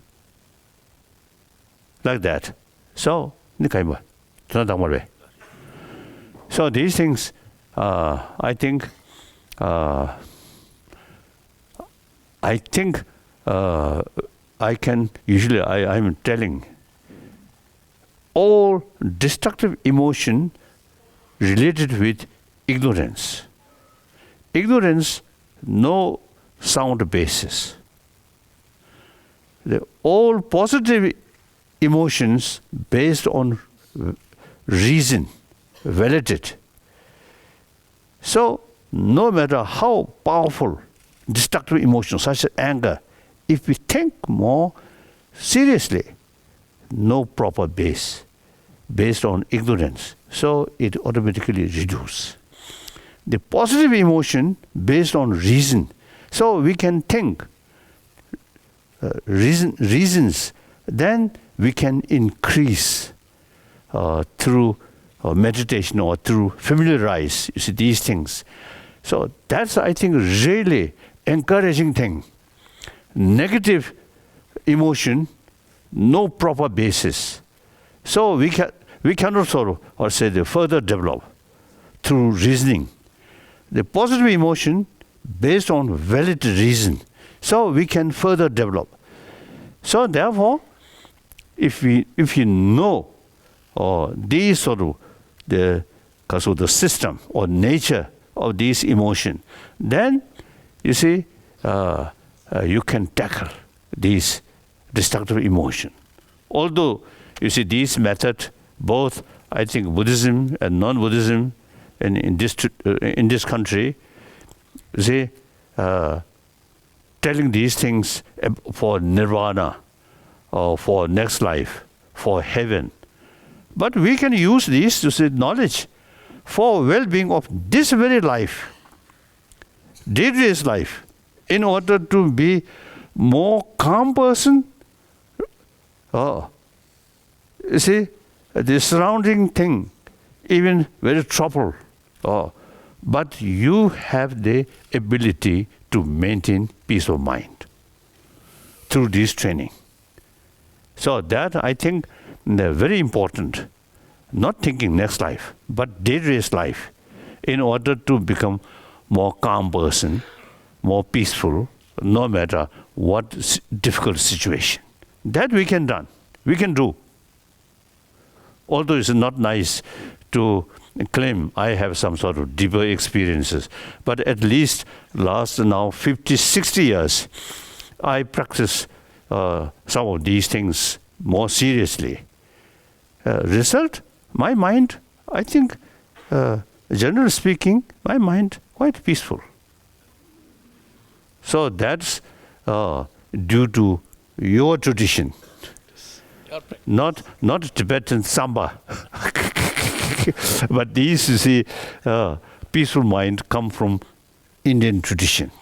Like that. So, so these things, I think I can usually, I'm telling all destructive emotion related with ignorance. Ignorance, no sound basis. All positive emotions based on reason, validity. So, no matter how powerful destructive emotions such as anger, if we think more seriously, no proper base based on ignorance, so it automatically reduces. The positive emotion based on reason, so we can think reasons, then we can increase through meditation or through familiarize, you see, these things. So that's, I think, really encouraging thing. Negative emotion, no proper basis. So we cannot sort of, or say, the further develop through reasoning. The positive emotion based on valid reason. So we can further develop. So therefore, if you know these sort of the system or nature of these emotion, then you see you can tackle these destructive emotion. Although you see these methods, both I think Buddhism and non-Buddhism in this country, you see, telling these things for nirvana or for next life, for heaven. But we can use these to say knowledge for well-being of this very life, day-to-day life, in order to be more calm person. You see, the surrounding thing, even very trouble. But you have the ability to maintain peace of mind through this training. So that, I think, very important. Not thinking next life, but day-to-day life, in order to become more calm person, more peaceful, no matter what difficult situation. That we can do. although it's not nice to claim I have some sort of deeper experiences, but at least last now 50, 60 years, I practice some of these things more seriously. Result, my mind, I think, generally speaking, my mind quite peaceful. So that's due to your tradition, not Tibetan samba. But these, you see, peaceful mind come from Indian tradition.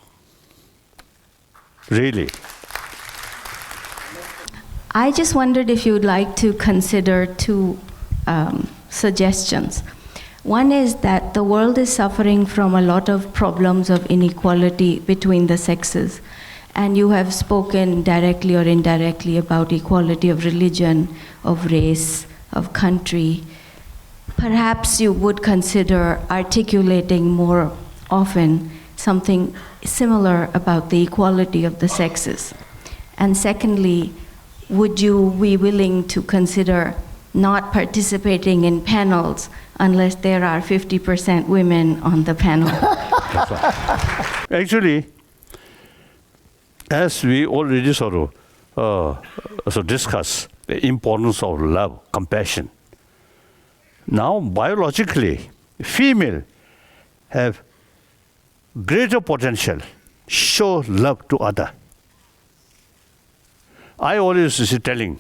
Really.
I just wondered if you would like to consider two suggestions. One is that the world is suffering from a lot of problems of inequality between the sexes. And you have spoken directly or indirectly about equality of religion, of race, of country. Perhaps you would consider articulating more often something similar about the equality of the sexes. And secondly, would you be willing to consider not participating in panels unless there are 50% women on the panel?
Actually, as we already sort of discussed the importance of love, compassion. Now, biologically, female have greater potential, show love to other. I always is telling,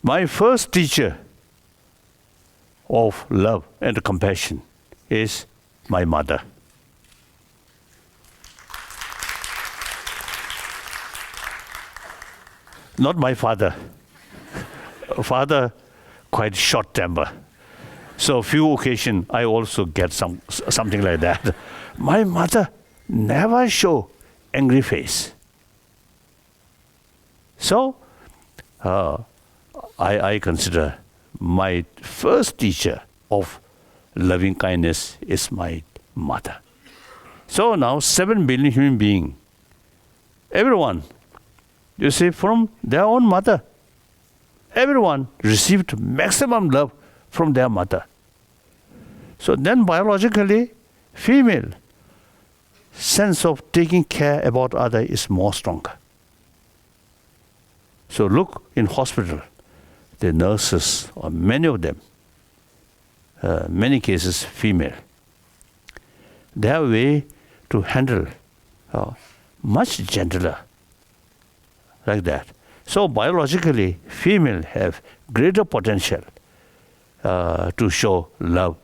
my first teacher of love and compassion is my mother. Not my father. Father, quite short temper. So few occasions I also get something like that. My mother never show angry face. So I consider my first teacher of loving kindness is my mother. So now 7 billion human beings, everyone, you see, from their own mother, everyone received maximum love from their mother. So then biologically, female sense of taking care about other is more stronger. So look in hospital, the nurses, or many of them, many cases female, their way to handle much gentler, like that. So biologically, female have greater potential to show love.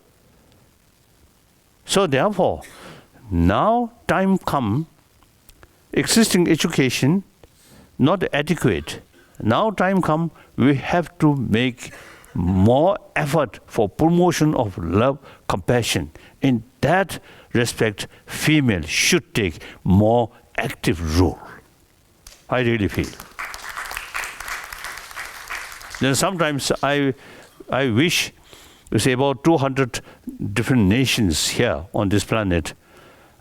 So therefore, now time come, existing education not adequate. Now time come, we have to make more effort for promotion of love, compassion. In that respect, female should take more active role. I really feel. Then sometimes I wish, you say about 200 different nations here on this planet.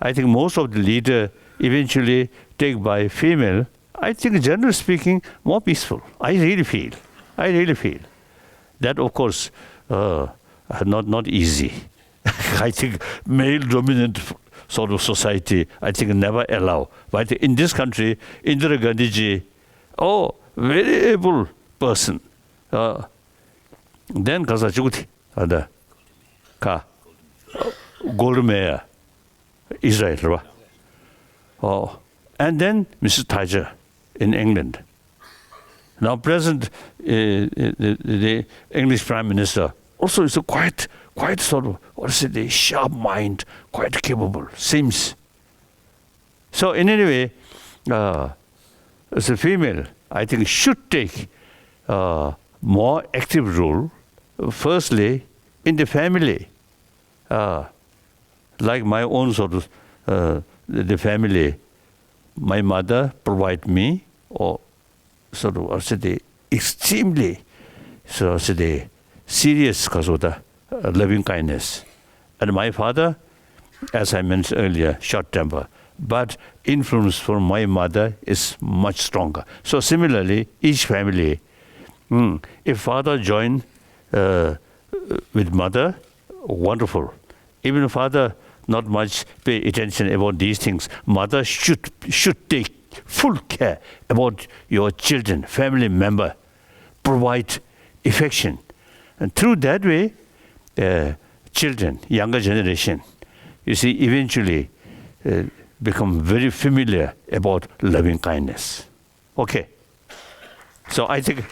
I think most of the leader eventually take by female. I think generally speaking, more peaceful. I really feel. That of course, not easy. I think male-dominant sort of society, I think never allow. But in this country, Indira Gandhi ji, very able person. Then Kazachuti, Gold Mayor, Israel. And then Mrs. Thatcher in England. Now present, the English Prime Minister also is a quite sort of, sharp mind, quite capable, seems. So in any way, as a female, I think should take more active role, firstly, in the family. Like my own sort of, the family, my mother provide me, or sort of, extremely, serious because of the loving kindness. And my father, as I mentioned earlier, short temper. But influence from my mother is much stronger. So similarly, each family If father join with mother, wonderful. Even father not much pay attention about these things. Mother should take full care about your children, family member, provide affection. And through that way, children, younger generation, you see, eventually become very familiar about loving kindness. Okay. So I think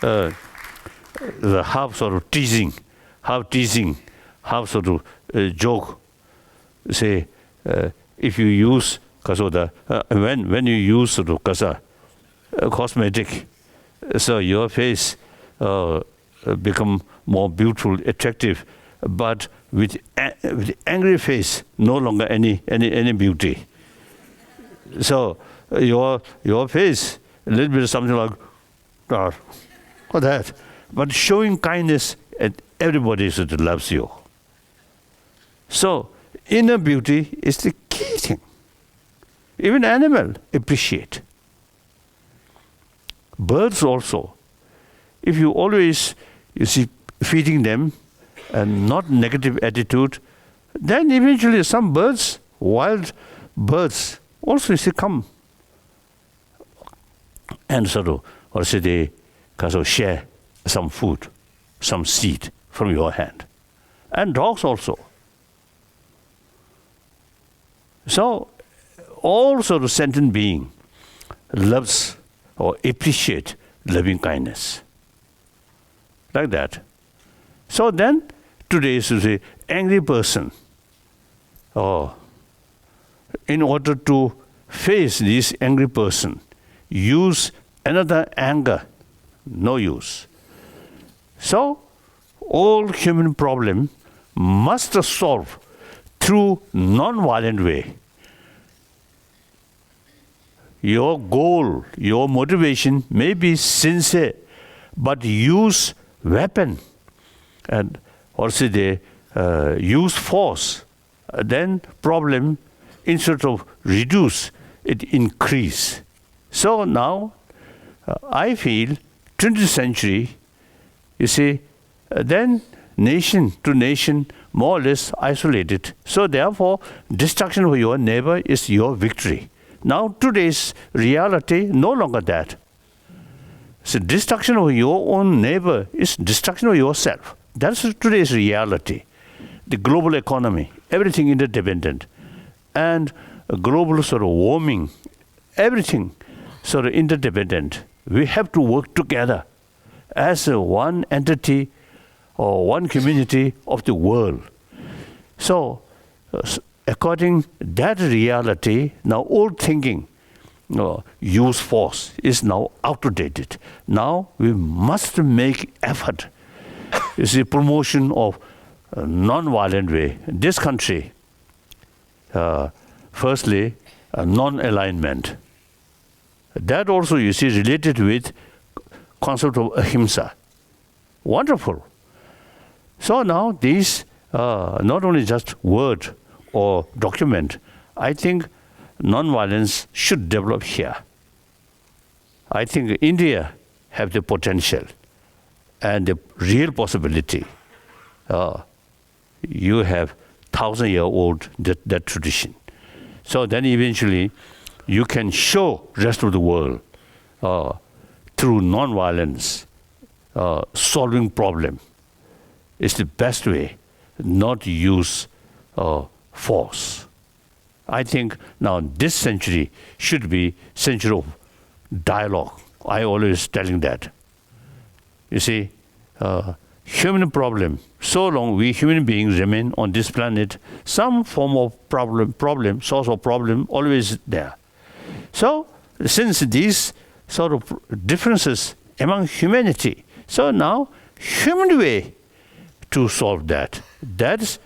the half sort of teasing, half sort of joke. Say, if you use kasoda, when you use sort of kasa, cosmetic, so your face become more beautiful, attractive, but with angry face, no longer any beauty. So your face, a little bit of something like or that, but showing kindness, and everybody sort of loves you. So inner beauty is the key thing. Even animal appreciate. Birds also. If you always, you see, feeding them and not negative attitude, then eventually some birds, wild birds, also you see come and sort of, or say they kind of share some food, some seed from your hand. And dogs also. So all sort of sentient being loves or appreciate loving kindness. Like that. So then today is to say angry person. In order to face this angry person, use another anger. No use. So all human problem must solve through non-violent way. Your goal, your motivation may be sincere, but use weapon and also they use force. Then problem, instead of reduce, it increase. So now I feel 20th century, you see, then nation to nation more or less isolated. So therefore, destruction of your neighbor is your victory. Now today's reality, no longer that. So destruction of your own neighbor is destruction of yourself. That's today's reality. The global economy, everything interdependent. And global sort of warming, everything sort of interdependent. We have to work together as one entity or one community of the world. So, according that reality, now old thinking, use force is now outdated. Now we must make effort. It's the promotion of non-violent way. This country, firstly, non-alignment. That also, you see, related with concept of Ahimsa. Wonderful. So now these, not only just word or document, I think non-violence should develop here. I think India have the potential and the real possibility. You have 1,000-year-old that tradition. So then eventually you can show rest of the world through non-violence, solving problem is the best way, not use force. I think now this century should be century of dialogue. I always telling that. You see, human problem, so long we human beings remain on this planet, some form of problem, source of problem always there. So since these sort of differences among humanity, so now human way to solve that. That is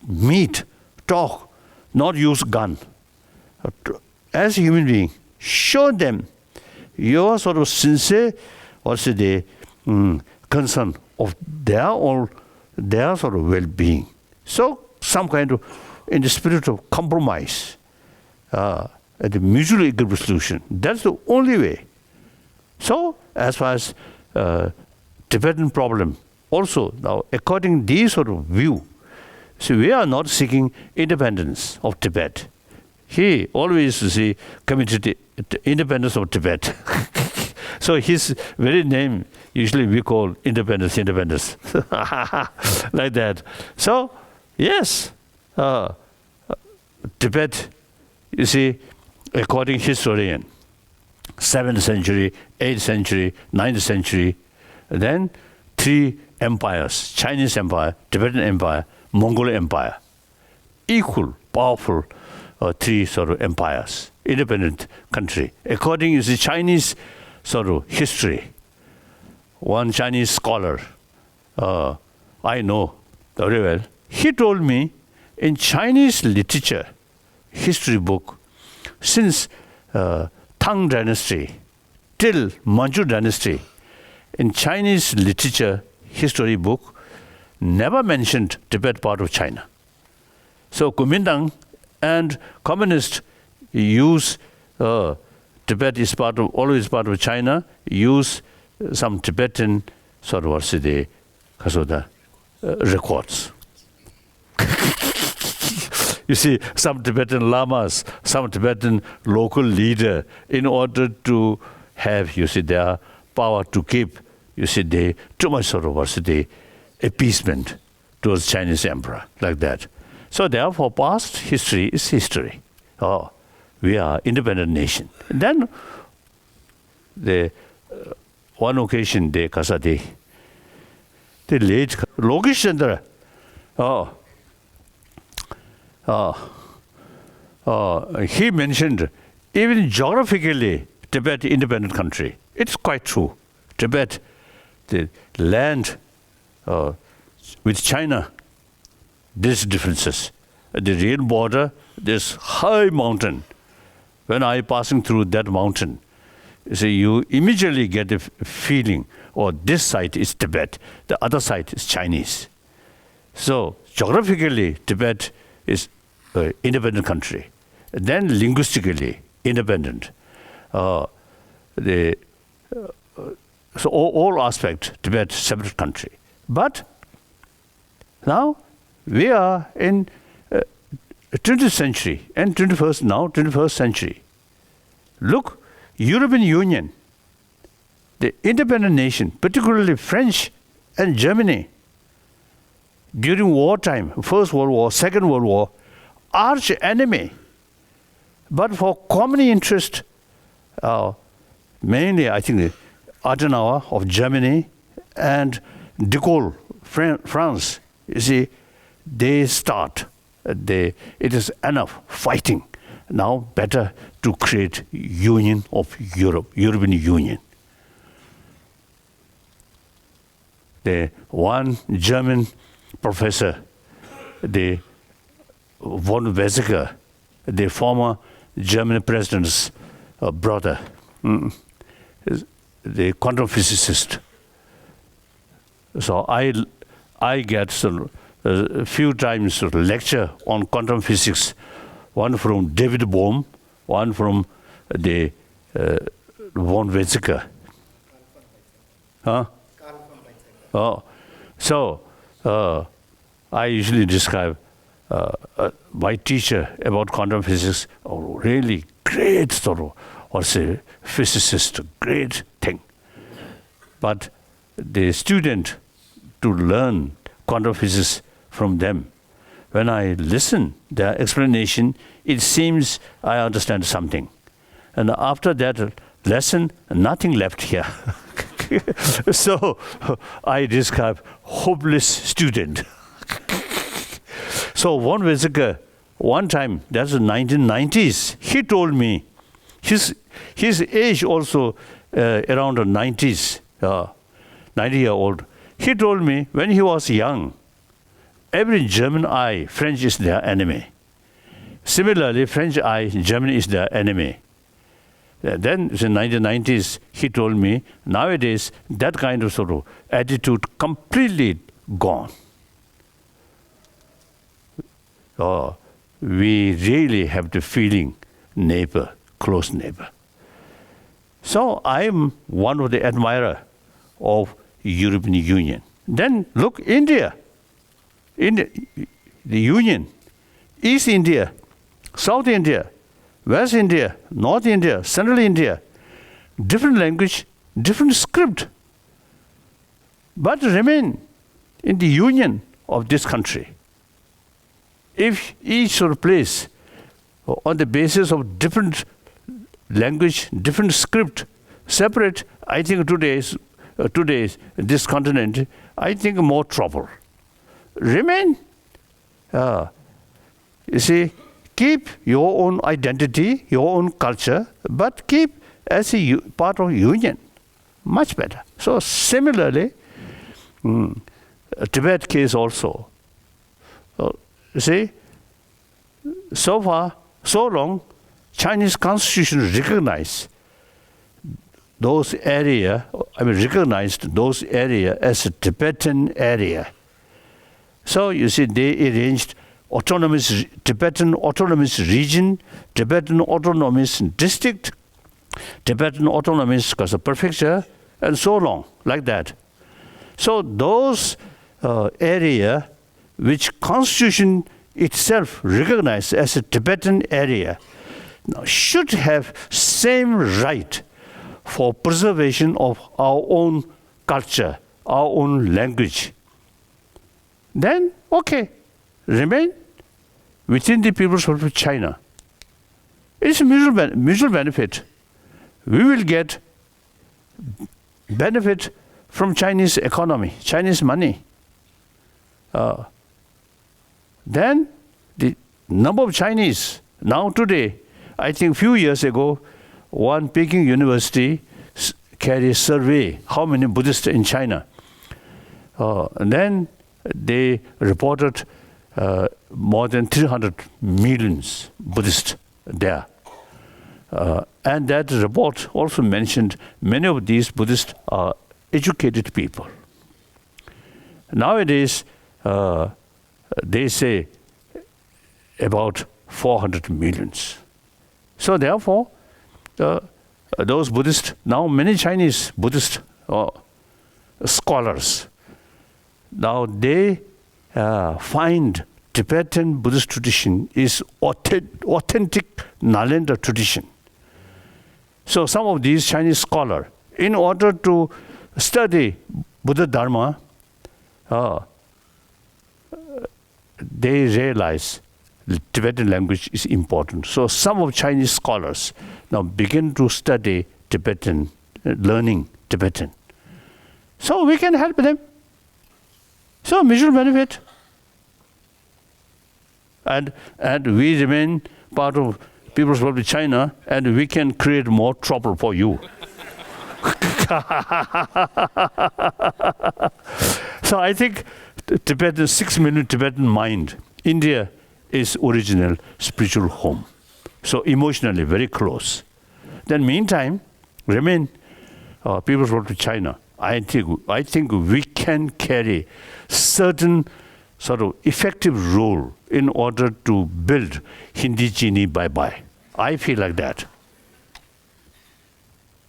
meet, talk, not use gun. As a human being, show them your sort of sincere, also the concern of their sort of well-being. So some kind of, in the spirit of compromise, the mutual agreeable solution. That's the only way. So as far as Tibetan problem. Also, now, according to this sort of view, so we are not seeking independence of Tibet. He always see committed independence of Tibet. So his very name usually we call independence, like that. So yes, Tibet, you see, according historian, 7th century, 8th century, 9th century, then 3 empires: Chinese Empire, Tibetan Empire, Mongol Empire, equal, powerful 3 sort of empires, independent country. According to the Chinese sort of history, one Chinese scholar I know very well, he told me in Chinese literature, history book, since Tang dynasty till Manchu dynasty, in Chinese literature history book, never mentioned Tibet part of China. So Kuomintang and communists use Tibet is always part of China, use some Tibetan sort of records. You see, some Tibetan lamas, some Tibetan local leader, in order to have, you see, their power to keep, you see, too much sort of appeasement towards Chinese emperor, like that. So therefore, past history is history. Oh, we are independent nation. And then, one occasion, the late Lokesh Chandra, he mentioned, even geographically, Tibet independent country. It's quite true. Tibet, the land with China, there's differences. At the real border, there's high mountain. When I passing through that mountain, you immediately get a feeling, this side is Tibet, the other side is Chinese. So geographically, Tibet is an independent country. Then linguistically, independent. So all aspects, Tibet, separate country. But now we are in 20th century and 21st century. Look, European Union, the independent nation, particularly French and Germany, during wartime, First World War, Second World War, arch enemy. But for common interest, mainly I think Adenauer of Germany and de Gaulle, France, you see, they start. It is enough fighting. Now better to create union of Europe, European Union. The one German professor, the von Weizsäcker, the former German president's brother, the quantum physicist. So I get a few times lecture on quantum physics, one from David Bohm, one from the von Weizsäcker. Huh? So I usually describe my teacher about quantum physics, really great physicist, great thing. But the student to learn quantum physics from them, when I listen their explanation, it seems I understand something. And after that lesson, nothing left here. So I describe hopeless student. So von Weizsäcker, one time, that's the 1990s, he told me, his age also around the 90s, 90-year-old, he told me when he was young, every German eye, French is their enemy. Similarly, French eye, Germany is their enemy. Then in the 1990s, he told me, nowadays, that kind of attitude completely gone. We really have the feeling neighbor, close neighbor. So I'm one of the admirer of European Union. Then look, India, the Union, East India, South India, West India, North India, Central India, different language, different script, but remain in the union of this country. If each sort of place, on the basis of different language, different script, separate, I think today's this continent, I think more trouble. Remain, you see, keep your own identity, your own culture, but keep as a part of union. Much better. So similarly, Tibet case also. You see, so far, so long, Chinese constitution recognized those recognized those area as a Tibetan area. So you see, they arranged Tibetan autonomous region, Tibetan autonomous district, Tibetan autonomous prefecture, and so on, like that. So those area which constitution itself recognized as a Tibetan area now should have same right for preservation of our own culture, our own language. Then, okay, remain within the People's Republic of China. It's a mutual benefit. We will get benefit from Chinese economy, Chinese money. Then the number of Chinese, now today, I think few years ago, one Peking University carried a survey, how many Buddhists in China. And then they reported more than 300 million Buddhists there. And that report also mentioned many of these Buddhists are educated people. Nowadays, they say about 400 million. So therefore, those Buddhists, now many Chinese Buddhist scholars, now they find Tibetan Buddhist tradition is authentic Nalanda tradition. So some of these Chinese scholars, in order to study Buddha Dharma, they realize the Tibetan language is important. So some of Chinese scholars now begin to study Tibetan, learning Tibetan. So we can help them. So mutual benefit. And we remain part of People's Republic of China, and we can create more trouble for you. So I think Tibetan, 6 million Tibetan mind, India is original spiritual home. So emotionally very close. Then meantime, remain People's Republic of China. I think we can carry certain sort of effective role in order to build Hindi Chini bye-bye. I feel like that.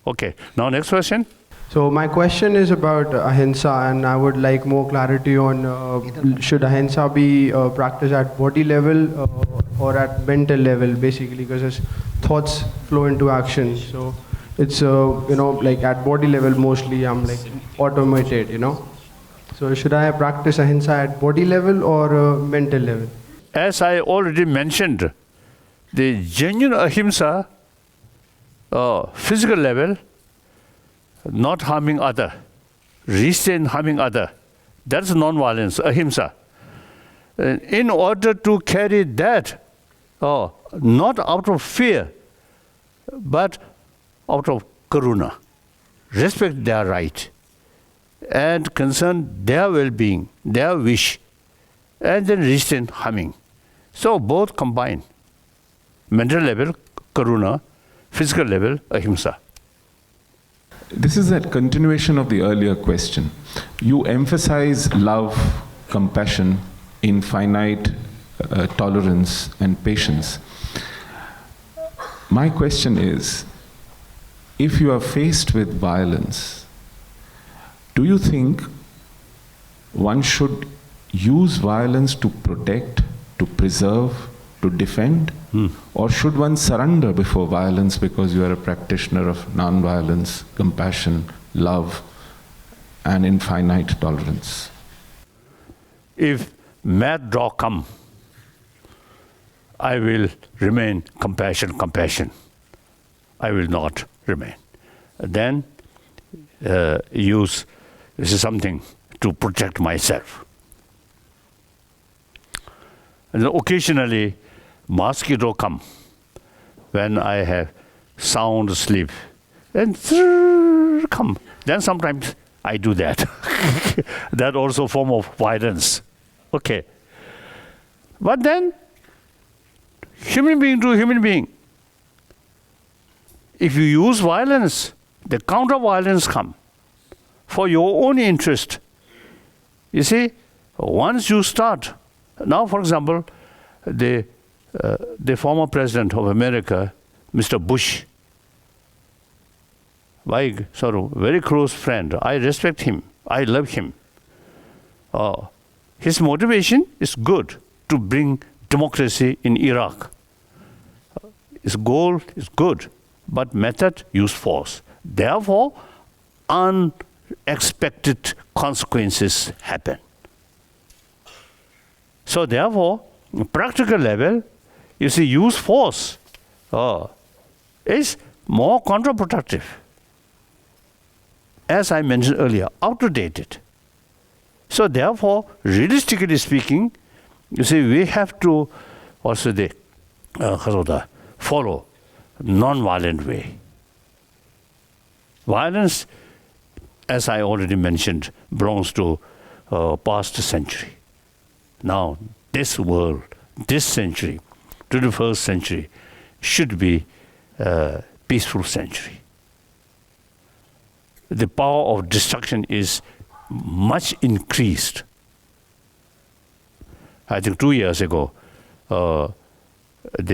Okay, now next question.
So my question is about Ahimsa, and I would like more clarity on should Ahimsa be practiced at body level or at mental level, basically, because as thoughts flow into action. So it's like at body level mostly I'm like automated, So should I practice Ahimsa at body level or mental level?
As I already mentioned, the genuine Ahimsa, physical level, not harming other, restrain harming other, that's non-violence, Ahimsa. In order to carry that, not out of fear, but out of karuna, respect their right, and concern their well-being, their wish, and then restrain harming. So both combine. Mental level, karuna, physical level, Ahimsa.
This is a continuation of the earlier question. You emphasize love, compassion, infinite tolerance and patience. My question is, if you are faced with violence, do you think one should use violence to protect, to preserve, to defend? Or should one surrender before violence because you are a practitioner of non-violence, compassion, love, and infinite tolerance?
If mad dog come, I will remain compassion. I will not remain. Then use something to protect myself. And occasionally, mosquito come when I have sound sleep. And come. Then sometimes I do that. That also form of violence. Okay. But then, human being to human being, if you use violence, the counter-violence come for your own interest. You see, once you start, now for example, the former president of America, Mr. Bush, my sort of very close friend, I respect him, I love him. His motivation is good, to bring democracy in Iraq. His goal is good, but method use force. Therefore, unexpected consequences happen. So therefore, practical level, you see, use force is more counterproductive. As I mentioned earlier, outdated. So therefore, realistically speaking, you see, we have to also follow non-violent way. Violence, as I already mentioned, belongs to past century. Now, this world, this century, 21st century, should be a peaceful century. The power of destruction is much increased. I think 2 years ago, the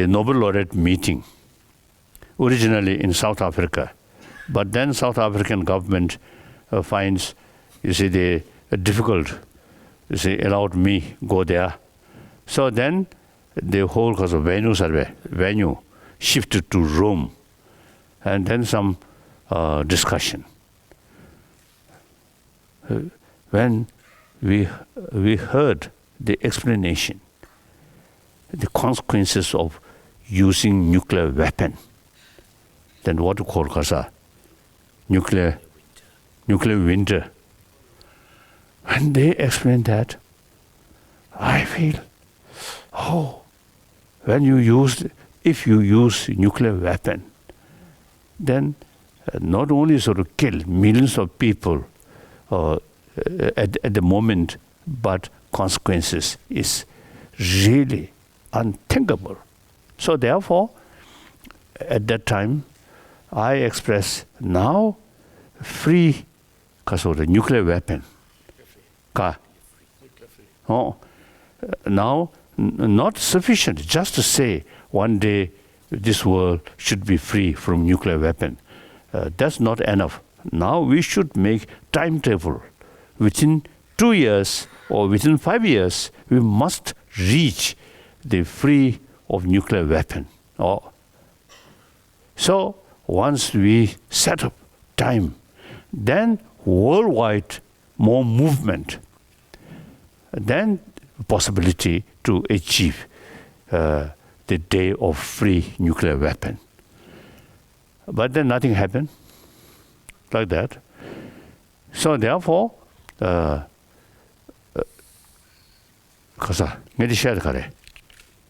Nobel laureate meeting, originally in South Africa, but then South African government finds, you see, difficult, you see, allowed me go there. So then the whole cause of venue shifted to Rome, and then some discussion. When we heard the explanation, the consequences of using nuclear weapon, then what to call nuclear winter. When they explained that, I feel, if you use nuclear weapon, then not only sort of kill millions of people at the moment, but consequences is really unthinkable. So therefore, at that time, I express now free because of the nuclear weapon. Now, not sufficient just to say one day this world should be free from nuclear weapon. That's not enough. Now we should make timetable. Within 2 years or within 5 years, we must reach the free of nuclear weapon. So once we set up time, then worldwide more movement, then possibility to achieve the day of free nuclear weapon. But then nothing happened like that. So therefore,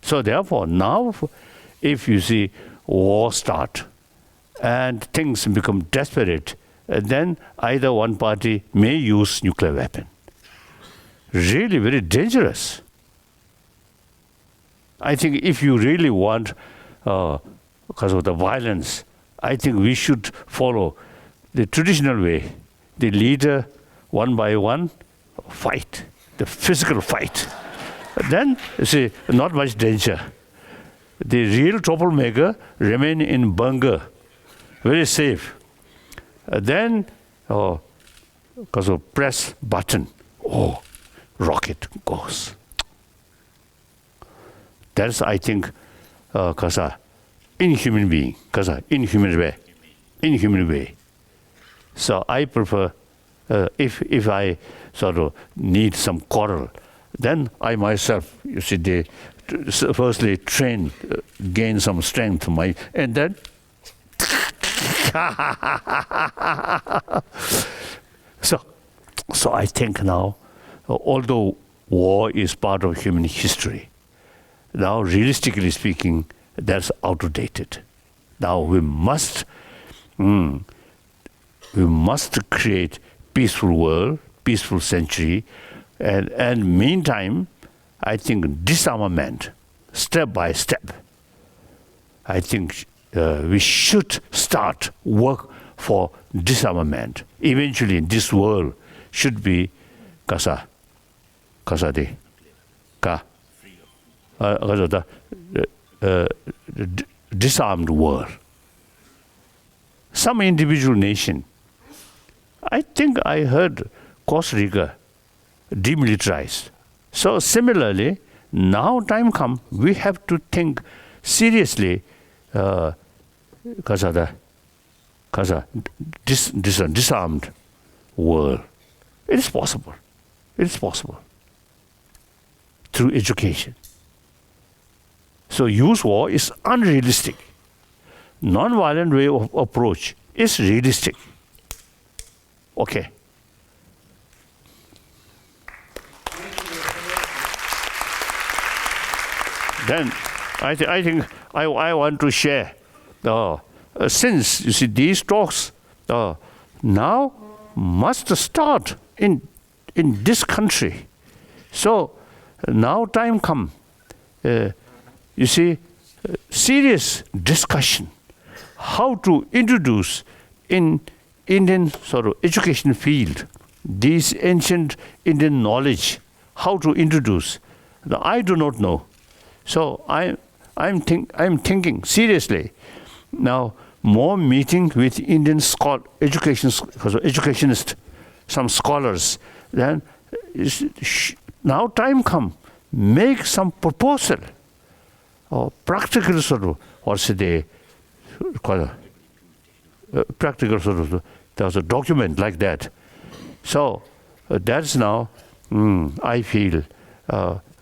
so therefore now, if you see war start and things become desperate, then either one party may use nuclear weapon. Really very dangerous. I think if you really want, because of the violence, I think we should follow the traditional way. The leader, one by one, fight, the physical fight. Then, you see, not much danger. The real troublemaker remain in bunker, very safe. Then, because of press button, oh, rocket goes. That's, I think, inhuman being, inhuman way. So I prefer, if I sort of need some quarrel, then I myself, you see, they firstly train, gain some strength, and then so I think now, although war is part of human history, now realistically speaking, that's outdated. Now we must create peaceful world, peaceful century, and meantime, I think disarmament, step by step. I think we should start work for disarmament. Eventually, this world should be disarmed world. Some individual nation, I think I heard Costa Rica demilitarized. So similarly, now time come, we have to think seriously disarmed world. It is possible. It is possible through education. So use war is unrealistic. Non-violent way of approach is realistic. Okay. Then I think I want to share. Since you see these talks now must start in this country. So now time come. You see, serious discussion how to introduce in Indian sort of education field these ancient Indian knowledge. How to introduce? Now, I do not know. So I'm thinking seriously. Now more meeting with Indian educationists, some scholars. Then now time come, make some proposal or practical sort of, or say practical sort of. There's a document like that. So that's now. I feel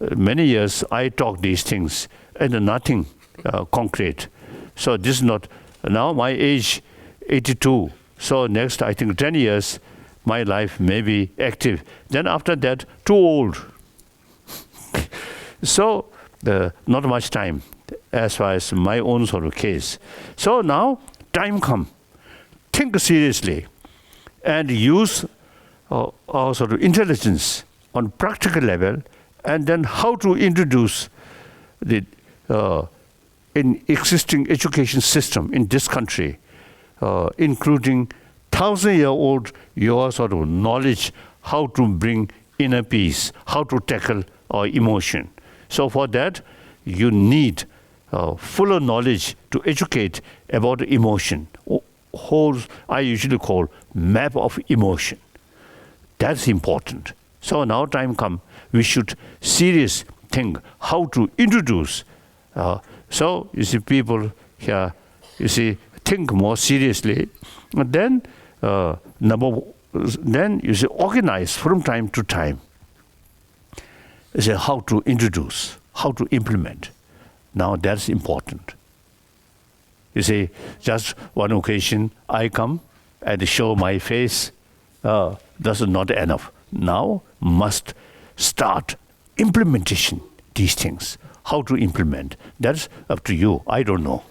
many years I talk these things and nothing concrete. So this is not. Now my age 82. So next I think 10 years my life may be active. Then after that too old. So not much time as far as my own sort of case. So now time come. Think seriously and use our sort of intelligence on practical level, and then how to introduce the in existing education system in this country, including 1,000-year-old your sort of knowledge, how to bring inner peace, how to tackle our emotion. So for that, you need fuller knowledge to educate about emotion. Whole I usually call map of emotion. That's important. So now time come, we should serious think how to introduce. So you see people here, you see think more seriously. And then then you see organize from time to time. You see how to introduce, how to implement. Now that's important. You see, just one occasion I come and show my face. That's not enough. Now must start implementation, these things. How to implement. That's up to you. I don't know.